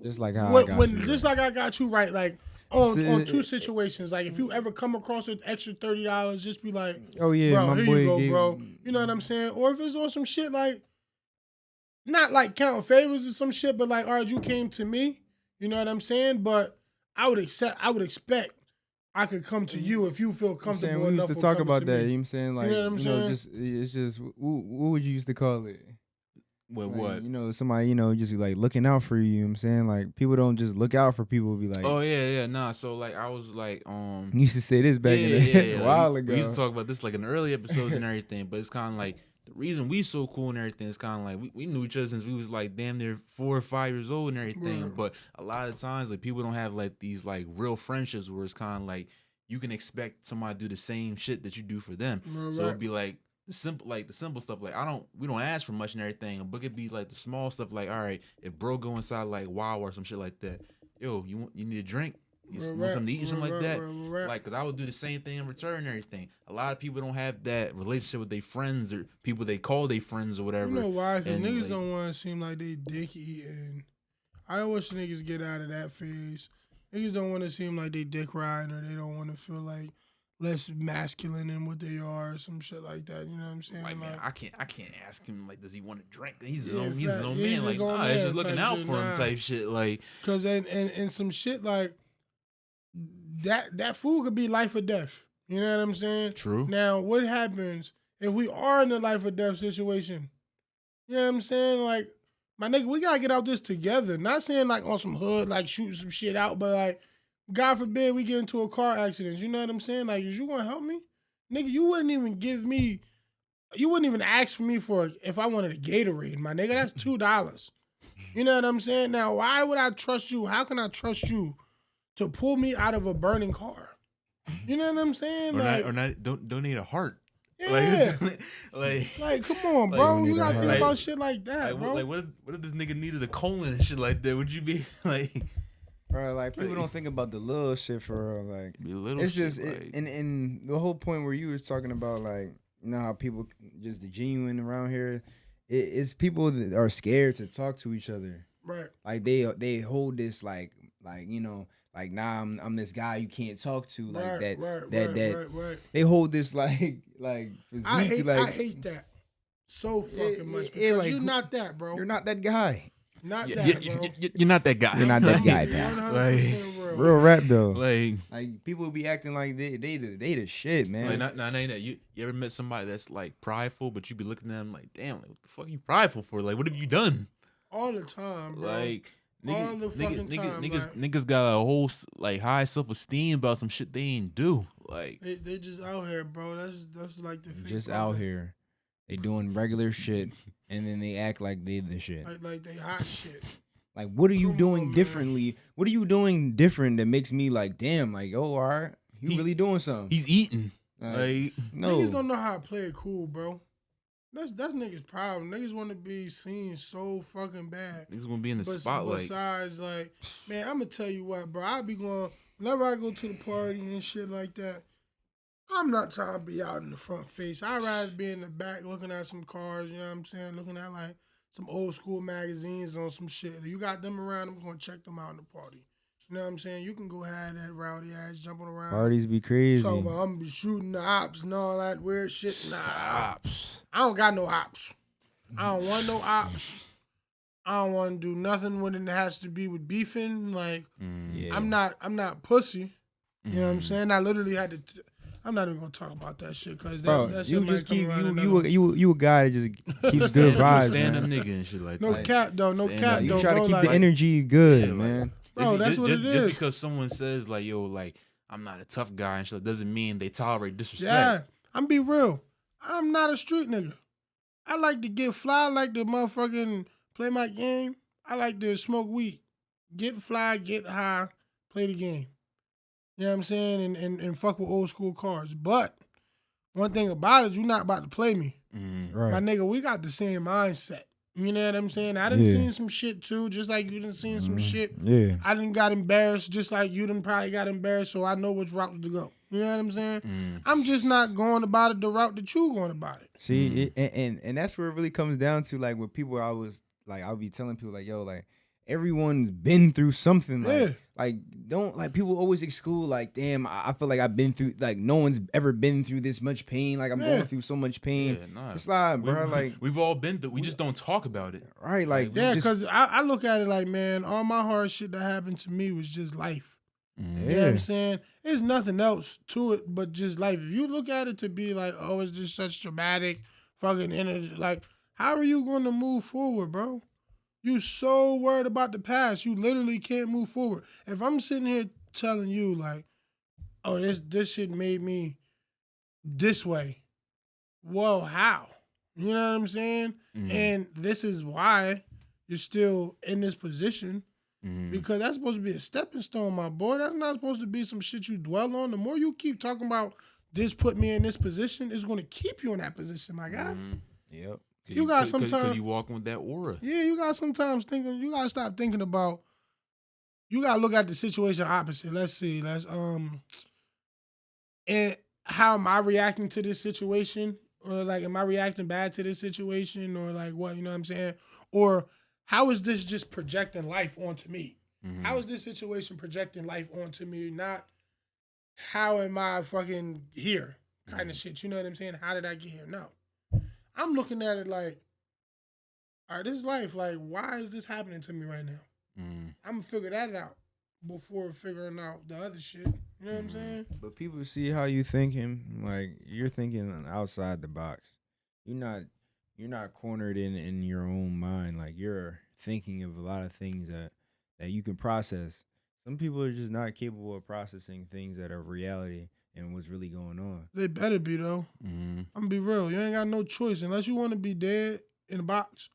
Just like how I got you. Just like I got you right, like on two situations. Like if you ever come across with extra $30, just be like, Oh yeah, bro, my here boy you go, gave- bro. You know what I'm saying? Or if it's on some shit like, not like counting favors or some shit, but like, all right, you came to me. You know what I'm saying? But I would expect I could come to you if you feel I'm saying, comfortable we enough. used to with talk coming about to that. me. You know what I'm saying? Like, know what I'm saying? it's just what would you used to call it? With Like, what? You know, somebody, just like looking out for you. You know what I'm saying? Like people don't just look out for people. Be like, Oh yeah, nah. So like I was like you used to say this back in a while like, ago. we used to talk about this like in the early episodes and everything, but it's kind of like the reason we so cool and everything is kind of like we knew each other since we was like damn near 4 or 5 years old and everything. Right. But a lot of times like people don't have like these like real friendships where it's kind of like you can expect somebody to do the same shit that you do for them. So it'd be like the simple stuff like we don't ask for much and everything, but it'd be like the small stuff like, all right, if bro go inside like Wow or some shit like that, yo, you need a drink? You want something to eat or something like that? Like, cause I would do the same thing in return and everything. A lot of people don't have that relationship with their friends or people they call their friends or whatever. You know why? Because And, niggas like- don't want to seem like they dick eating. I wish niggas get out of that phase. Niggas don't want to seem like they dick riding or they don't want to feel like less masculine than what they are or some shit like that. You know what I'm saying? Like, man, I can't ask him like, does he want to drink? He's his Yeah, own, he's his fact. own He's man. his Like, own nah, it's man just looking type out shit, for him nah. type shit. Like, Cause and some shit like that food could be life or death. You know what I'm saying? true. Now, what happens if we are in a life or death situation? You know what I'm saying? Like, my nigga, we gotta get out this together. Not saying like on some hood, like shooting some shit out, but like, God forbid we get into a car accident. You know what I'm saying? Like, is you gonna help me? Nigga, you wouldn't even ask for me for if I wanted a Gatorade, my nigga. That's $2. You know what I'm saying? Now, why would I trust you? How can I trust you to pull me out of a burning car? You know what I'm saying? Don't donate a heart. Yeah. Like, Come on, bro. Like, you gotta think like- about shit like that, bro. what if this nigga needed a colon and shit like that? Would you be like, Bro, like people don't think about the little shit for real. Like be a little? it's shit, just like, and the whole point where you was talking about like how people just the genuine around here. It's people that are scared to talk to each other. Right. Like they hold this like nah, I'm this guy you can't talk to like that. Right. They hold this like physique, I like hate that so fucking much it because like, you're not that, bro. you're not that guy. Not Yeah, that, bro. you're not that guy. You're not that guy, pal. 100% real. Real rap though. Like people be acting like they the shit, man. Like not that you ever met somebody that's like prideful, but you be looking at them like, damn, like, what the fuck are you prideful for? Like, what have you done? All the time, bro. Like, all the fucking time. Niggas got a whole like high self-esteem about some shit they ain't do. Like they just out here, bro. That's like the just fake out here. They doing regular shit, and then they act like they the shit. Like they hot shit. Like, what are you doing man. differently? What are you doing different that makes me like, damn, like, oh, all right, he really doing something. He's eating. Like, no. Niggas don't know how to play it cool, bro. That's niggas' problem. Niggas want to be seen so fucking bad. Niggas want to be in the spotlight. Besides, like, man, I'm going to tell you what, bro. I be going, whenever I go to the party and shit like that, I'm not trying to be out in the front face. I'd rather be in the back looking at some cars, you know what I'm saying? Looking at, like, some old school magazines on some shit. If you got them around, I'm going to check them out in the party. You know what I'm saying? You can go have that rowdy ass jumping around. Parties be crazy. Talking about I'm shooting the ops and all that weird shit. Nah, ops. I don't got no ops. I don't want no ops. I don't want to do nothing when it has to be with beefing. Like, yeah. I'm not pussy. You know what I'm saying? I literally had to. I'm not even gonna talk about that shit because that shit might come around. You a guy that just keeps good vibes, stand man. up nigga and shit like no that. Cap though, no cap though. You try to keep like, the energy good, yeah, man. Bro, that's what it is. Just because someone says like, yo, like I'm not a tough guy and shit, doesn't mean they tolerate disrespect. Yeah, I'm be real. I'm not a street nigga. I like to get fly, I like to motherfucking play my game. I like to smoke weed, get fly, get high, play the game. You know what I'm saying? And fuck with old school cars. But one thing about it, you're not about to play me. Right. My nigga, we got the same mindset. You know what I'm saying? I done seen some shit too, just like you done seen some shit. Yeah. I done got embarrassed, just like you done probably got embarrassed, so I know which route to go. You know what I'm saying? I'm just not going about it the route that you going about it. See, and that's where it really comes down to, like, with people, I'll be telling people, like, yo, like, everyone's been through something. Like, don't, like, people always exclude, like, damn, I feel like I've been through, like, no one's ever been through this much pain. Like, I'm going through so much pain. Yeah, nah. It's like, bro, like, we've all been through. We just don't talk about it. Right, like, yeah, because I look at it like, man, all my hard shit that happened to me was just life. You know what I'm saying? There's nothing else to it but just life. If you look at it to be like, oh, it's just such traumatic fucking energy, like, how are you going to move forward, bro? You so worried about the past, you literally can't move forward. If I'm sitting here telling you, like, oh, this shit made me this way, well, how? You know what I'm saying? And this is why you're still in this position. Because that's supposed to be a stepping stone, my boy. That's not supposed to be some shit you dwell on. The more you keep talking about this put me in this position, it's going to keep you in that position, my guy. Yep. You got sometimes because you walking with that aura. Yeah, you got sometimes thinking. You got to stop thinking about. You got to look at the situation opposite. Let's see. And how am I reacting to this situation? Or like, am I reacting bad to this situation? Or like what? You know what I'm saying? Or how is this just projecting life onto me? How is this situation projecting life onto me? Not how am I fucking here kind of shit. You know what I'm saying? How did I get here? No. I'm looking at it like, all right, this is life. Like, why is this happening to me right now? I'm going to figure that out before figuring out the other shit. You know what I'm saying? But people see how you thinking. Like, you're thinking outside the box. You're not cornered in your own mind. Like, you're thinking of a lot of things that you can process. Some people are just not capable of processing things that are reality and what's really going on. They better be, though. I'm going to be real. You ain't got no choice. Unless you want to be dead in a box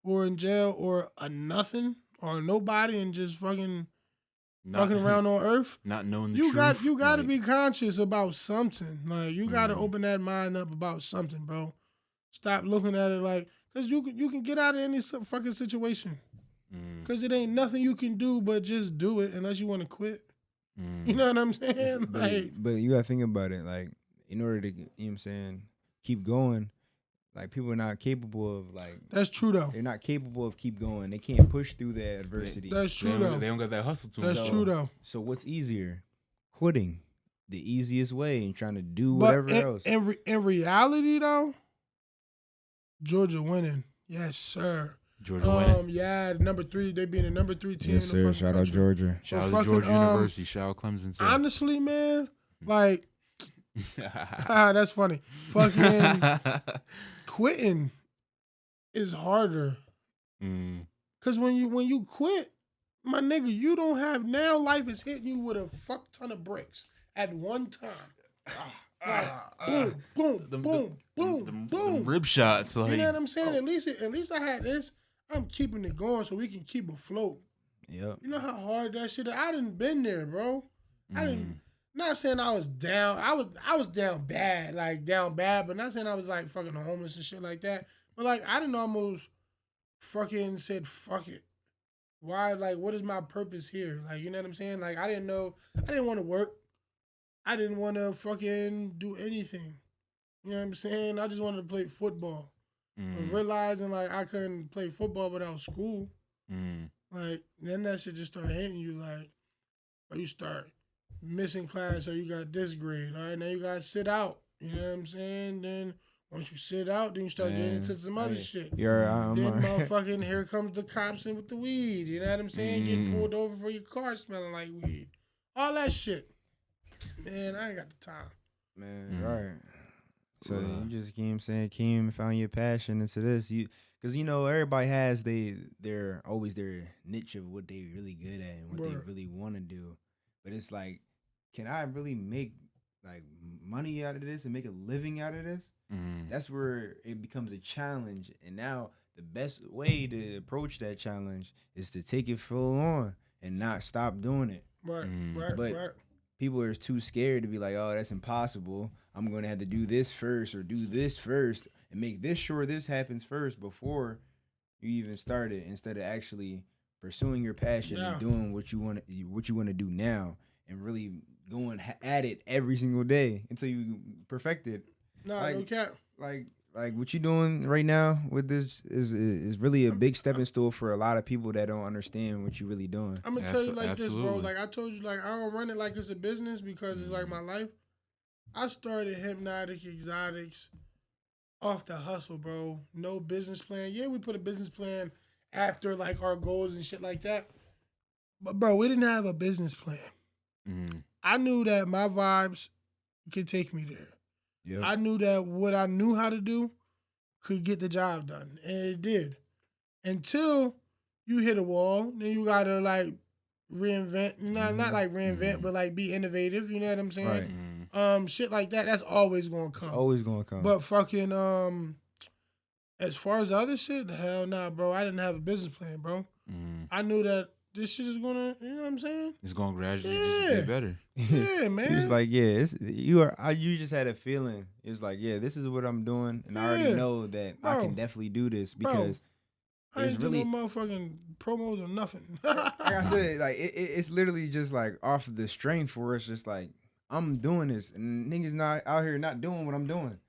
or in jail or a nothing or a nobody and just fucking around on earth. Not knowing the truth. You got to be conscious about something. Like, you got to open that mind up about something, bro. Stop looking at it like, because you can get out of any fucking situation. Because it ain't nothing you can do but just do it unless you want to quit. You know what I'm saying? But you got to think about it. Like, in order to, you know what I'm saying, keep going, like, people are not capable of, like. That's true, though. They're not capable of keep going. They can't push through that adversity. That's true, though. They don't got that hustle to them. That's true, though. So what's easier? Quitting. The easiest way and trying to do whatever else. In reality, though, Georgia winning. Yes, sir. Georgia winning. Yeah, number 3. They being the number 3 team Yes, in the sir. fucking Shout out country. Georgia. Shout out fucking, to Georgia University. Shout out Clemson too. Honestly, man, like, that's funny. Fucking quitting is harder. Cause when you quit, my nigga, you don't have now. Life is hitting you with a fuck ton of bricks at one time. Like, boom, boom, boom, boom. Rib shots. Like, you know what I'm saying? At least I had this. I'm keeping it going so we can keep afloat. Yep. You know how hard that shit is? I done been there, bro. I didn't. Not saying I was down. I was down bad, but not saying I was like fucking homeless and shit like that. But like I didn't almost fucking said fuck it. Why? Like, what is my purpose here? Like, you know what I'm saying? Like, I didn't know. I didn't want to work. I didn't want to fucking do anything. You know what I'm saying? I just wanted to play football. But realizing like I couldn't play football without school. Like then that shit just started hitting you like, or you start missing class or you got this grade. All right, now you got to sit out. You know what I'm saying? Then once you sit out, then you start getting into some other shit. Then motherfucking here comes the cops in with the weed. You know what I'm saying? Getting pulled over for your car smelling like weed. All that shit. Man, I ain't got the time. Man, right. So you just keep saying, found your passion into this. Because, you know, everybody has their always their niche of what they really good at and what they really want to do. But it's like, can I really make, like, money out of this and make a living out of this? That's where it becomes a challenge. And now the best way to approach that challenge is to take it full on and not stop doing it. But people are too scared to be like, oh, that's impossible. I'm going to have to do this first or do this first and make sure this happens first before you even start it, instead of actually pursuing your passion and doing what you want to do now and really going at it every single day until you perfect it. No cap. Like what you doing right now with this is really a big stepping stool for a lot of people that don't understand what you really doing. I'm gonna tell you like this, bro. Like I told you, like I don't run it like it's a business because it's like my life. I started Hypnotic Exotics off the hustle, bro. No business plan. Yeah, we put a business plan after like our goals and shit like that. But bro, we didn't have a business plan. I knew that my vibes could take me there. Yep. I knew that what I knew how to do could get the job done. And it did. Until you hit a wall, then you gotta like reinvent. Not like reinvent, but like be innovative. You know what I'm saying? Right. Shit like that, that's always gonna come. It's always gonna come. But fucking as far as the other shit, hell nah, bro. I didn't have a business plan, bro. I knew that this shit is gonna, you know what I'm saying? It's gonna gradually just get better. Yeah, man. He was like, you just had a feeling. It was like, yeah, this is what I'm doing, and I already know that I can definitely do this because I ain't really no motherfucking promos or nothing. Like I said, like it's literally just like off of the strength where it's just like I'm doing this, and niggas not out here not doing what I'm doing.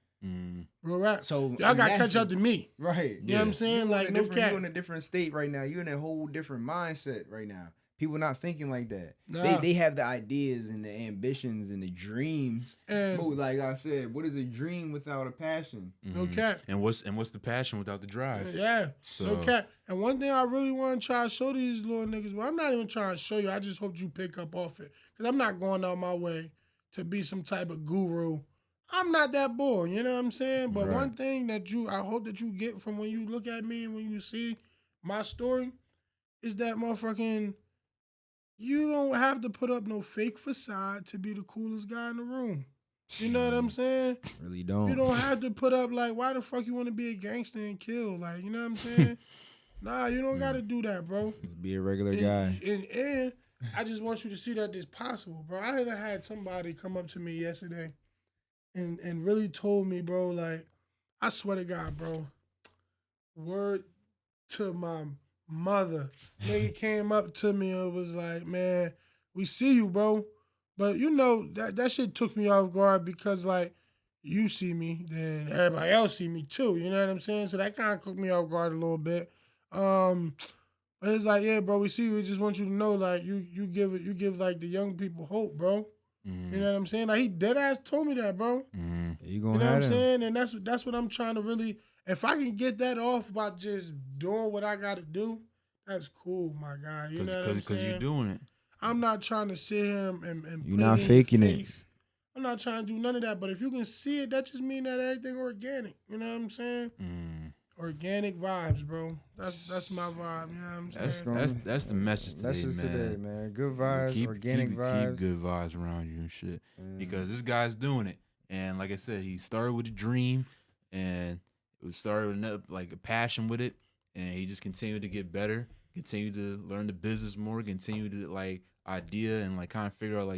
Right. So y'all got to catch up to me. Right. You know what I'm saying? Like, no cap. You're in a different state right now. You're in a whole different mindset right now. People not thinking like that. Nah. They have the ideas and the ambitions and the dreams. But like I said, what is a dream without a passion? No cap. And what's the passion without the drive? Yeah. So. No cap. And one thing I really want to try to show these little niggas, well, I'm not even trying to show you. I just hope you pick up off it. Because I'm not going out my way to be some type of guru. I'm not that boy, you know what I'm saying? But one thing that I hope that you get from when you look at me and when you see my story is that motherfucking, you don't have to put up no fake facade to be the coolest guy in the room. You know what I'm saying? Really don't. You don't have to put up like, why the fuck you want to be a gangster and kill? Like, you know what I'm saying? Nah, you don't got to do that, bro. Just be a regular guy. And I just want you to see that it's possible, bro. I had somebody come up to me yesterday and really told me, bro, like, I swear to God, bro, word to my mother. Nigga came up to me and was like, man, we see you, bro. But you know, that shit took me off guard because, like, you see me, then everybody else see me too. You know what I'm saying? So that kind of took me off guard a little bit. But it's like, yeah, bro, we see you. We just want you to know, like, you give like the young people hope, bro. You know what I'm saying? Like, he dead ass told me that, bro. You know what I'm saying? And that's what I'm trying to really if I can get that off by just doing what I got to do, that's cool, my guy. You know what I'm saying? Because you're doing it. I'm not trying to sit here and You're put not it in faking your it. face. I'm not trying to do none of that. But if you can see it, that just mean that everything organic. You know what I'm saying? Organic vibes, bro. That's my vibe. You know what I'm saying? That's the message today, That's just man. today, man. Good vibes, organic vibes. Keep good vibes around you and shit. Because this guy's doing it. And like I said, he started with a dream and it started with a passion with it. And he just continued to get better, continued to learn the business more, continued to idea and kind of figure out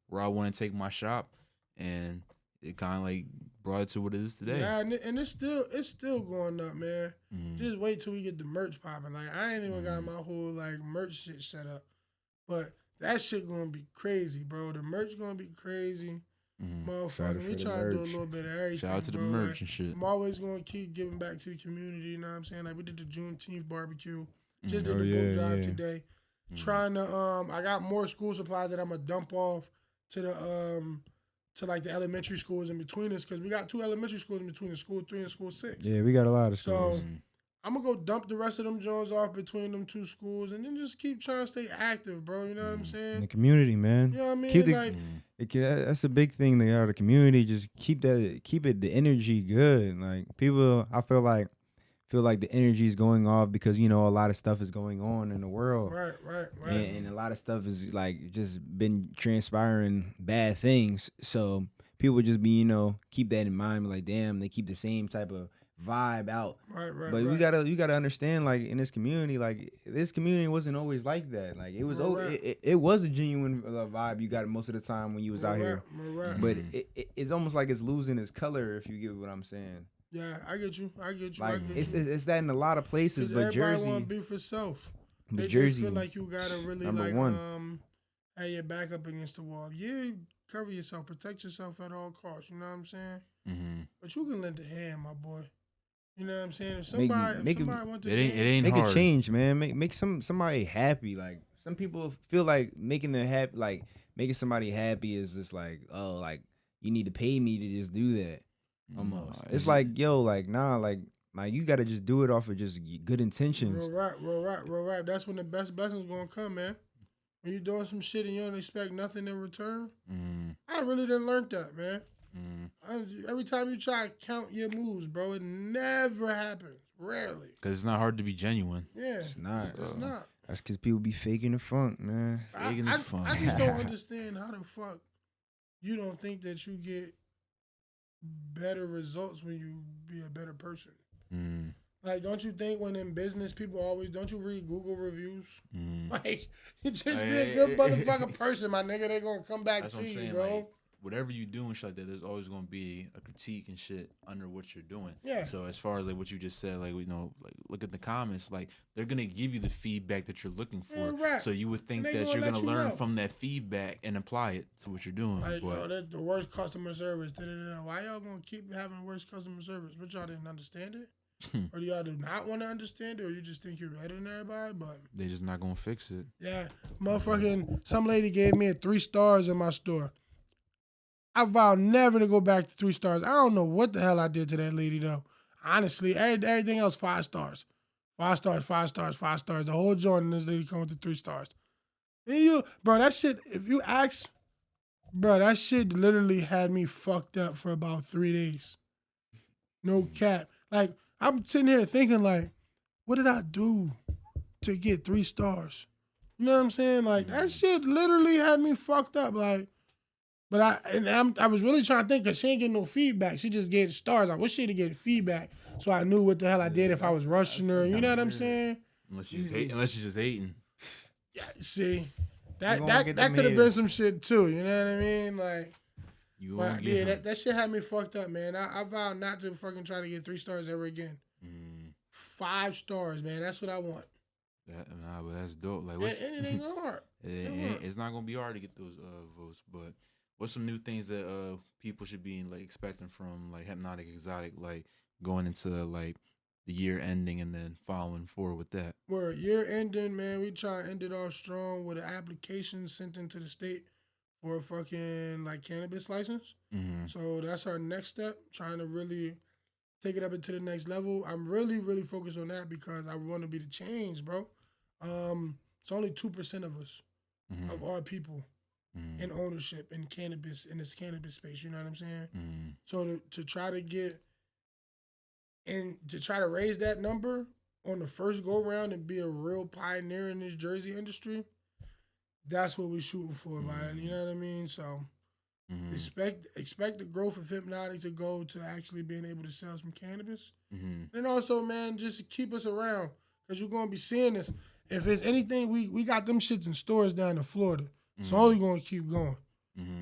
where I want to take my shop. And it kind of brought it to what it is today. Yeah, and it's still going up, man. Just wait till we get the merch popping. I ain't even got my whole merch shit set up, but that shit gonna be crazy, bro. The merch gonna be crazy, motherfucker. We try to do a little bit of everything. Shout out to the merch and shit. I'm always gonna keep giving back to the community. You know what I'm saying? We did the Juneteenth barbecue. Just did the book drive today. Trying to I got more school supplies that I'm gonna dump off to the to the elementary schools in between us, because we got 2 elementary schools in between the school 3 and school 6. Yeah, we got a lot of schools. So I'm gonna go dump the rest of them Jones off between them 2 schools, and then just keep trying to stay active, bro. You know what I'm saying? In the community, man. You know what I mean? That's a big thing. They are the community. Just keep the energy good. People, I feel like the energy is going off because a lot of stuff is going on in the world. Right. And a lot of stuff is just been transpiring bad things. So people just be keep that in mind. Damn, they keep the same type of vibe out. Right. But you gotta understand, in this community, this community wasn't always like that. It was it was a genuine vibe you got most of the time when you was out here. Right. But it's almost like it's losing its color, if you get what I'm saying. Yeah, I get you. It's that in a lot of places, but everybody Jersey want to be for self. But they Jersey feel like you gotta really have your back up against the wall. Yeah, cover yourself, protect yourself at all costs. You know what I'm saying? But you can lend a hand, my boy. You know what I'm saying? If somebody wants to, it ain't make hard. a change, man. Make somebody happy. Some people feel like making them happy, making somebody happy is just you need to pay me to just do that. Almost. It's you gotta just do it off of just good intentions. Real right. That's when the best blessings gonna come, man. When you doing some shit and you don't expect nothing in return. I really didn't learn that, man. Every time you try to count your moves, bro, it never happens. Rarely. Because it's not hard to be genuine. Yeah, it's not. It's not. That's because people be faking the funk, man. I just don't understand how the fuck you don't think that you get better results when you be a better person. Don't you think when in business people always, don't you read Google reviews? You just be a good motherfucking person, my nigga. They gonna come back to you, bro. Whatever you do and shit like that, there's always gonna be a critique and shit under what you're doing. Yeah. So as far as what you just said, look at the comments, they're gonna give you the feedback that you're looking for. Yeah, right. So you would think that you're gonna learn from that feedback and apply it to what you're doing. That's the worst customer service. Why y'all gonna keep having worse customer service? But y'all didn't understand it? Or do y'all do not want to understand it, or you just think you're better than everybody? But they just not gonna fix it. Yeah, some lady gave me 3 stars in my store. I vow never to go back to 3 stars. I don't know what the hell I did to that lady though. Honestly, everything else 5 stars. 5 stars, 5 stars, 5 stars. The whole joint and this lady come with the 3 stars. And that shit, if you ask, that shit literally had me fucked up for about 3 days. No cap. I'm sitting here thinking what did I do to get 3 stars? You know what I'm saying? That shit literally had me fucked up. But I was really trying to think, because she ain't getting no feedback. She just gave stars. I wish she'd get feedback so I knew what the hell I did if I was rushing her. You know what I'm saying? Unless she's just hating. Yeah, see, that could have been some shit too. You know what I mean? That shit had me fucked up, man. I vow not to fucking try to get 3 stars ever again. 5 stars, man. That's what I want. But that's dope. It ain't hard. It's not gonna be hard to get those votes, but. What's some new things that people should be expecting from Hypnotic Exotic, going into the year ending and then following forward with that? We're year ending, man. We try to end it off strong with an application sent into the state for a fucking cannabis license. So that's our next step. Trying to really take it up into the next level. I'm really, really focused on that because I want to be the change, bro. It's only 2% of us, of our people, in ownership in cannabis, in this cannabis space. You know what I'm saying? So to try to get and to try to raise that number on the first go round and be a real pioneer in this Jersey industry, that's what we're shooting for, man. You know what I mean? So expect the growth of Hypnotic to go to actually being able to sell some cannabis. And also, man, just keep us around because you're going to be seeing this. If there's anything, we got them shits in stores down in Florida. It's only going to keep going.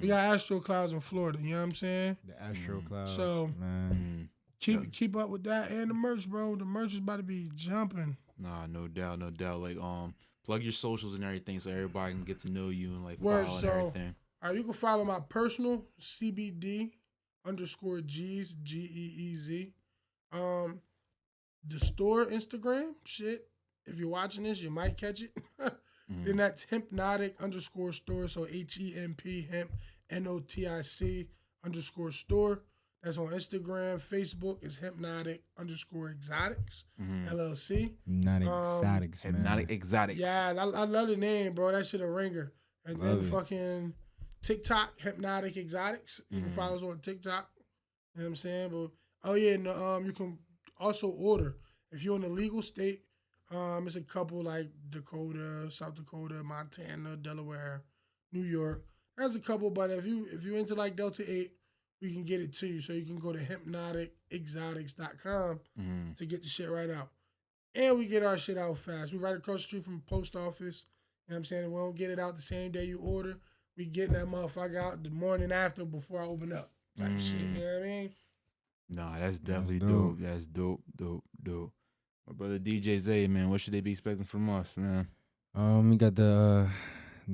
We got Astro Clouds in Florida. You know what I'm saying? The Astro Clouds. So, man. Keep up with that and the merch, bro. The merch is about to be jumping. Nah, no doubt. Like, plug your socials and everything so everybody can get to know you and like follow and everything. All right, you can follow my personal CBD _G's GEEZ. The store Instagram shit. If you're watching this, you might catch it. Then that's Hypnotic _store. So HEMP hemp NOTIC _store. That's on Instagram. Facebook is Hypnotic _exotics LLC. Hypnotic exotics, man. Hypnotic exotics. Yeah, I love the name, bro. That shit a ringer. And Love then it. fucking TikTok, Hypnotic Exotics. You can follow us on TikTok. You know what I'm saying? But oh yeah, and you can also order if you're in a legal state. It's a couple like Dakota, South Dakota, Montana, Delaware, New York. There's a couple, but if you're into like Delta 8, we can get it to you. So you can go to hypnoticexotics.com to get the shit right out. And we get our shit out fast. We right across the street from the post office. You know what I'm saying? We don't get it out the same day you order. We getting that motherfucker out the morning after before I open up. Type shit. You know what I mean? Nah, that's definitely dope. That's dope. My brother DJ Zay, man, what should they be expecting from us, man? We got the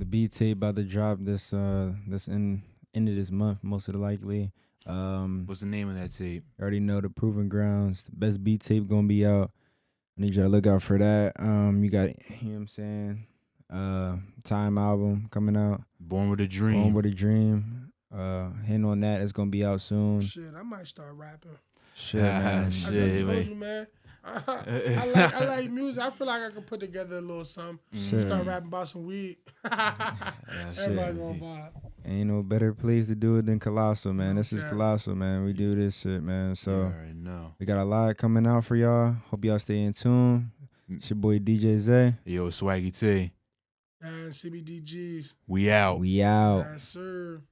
beat tape about to drop this end of this month, most of the likely. What's the name of that tape? You already know the Proving Grounds. The best beat tape gonna be out. I need you to look out for that. You got, you know what I'm saying? Time album coming out. Born with a Dream. Born with a Dream. Hint on that. It's gonna be out soon. Shit, I might start rapping. Shit, man. I just told you, man. I like music. I feel like I can put together a little something. Start rapping about some weed. Everybody gonna vibe. Ain't no better place to do it than Colossal, man. This is Colossal, man. We do this shit, man. So we got a lot coming out for y'all. Hope y'all stay in tune. It's your boy DJ Zay. Yo, Swaggy T. And CBDGs. We out. We out. Yes, sir.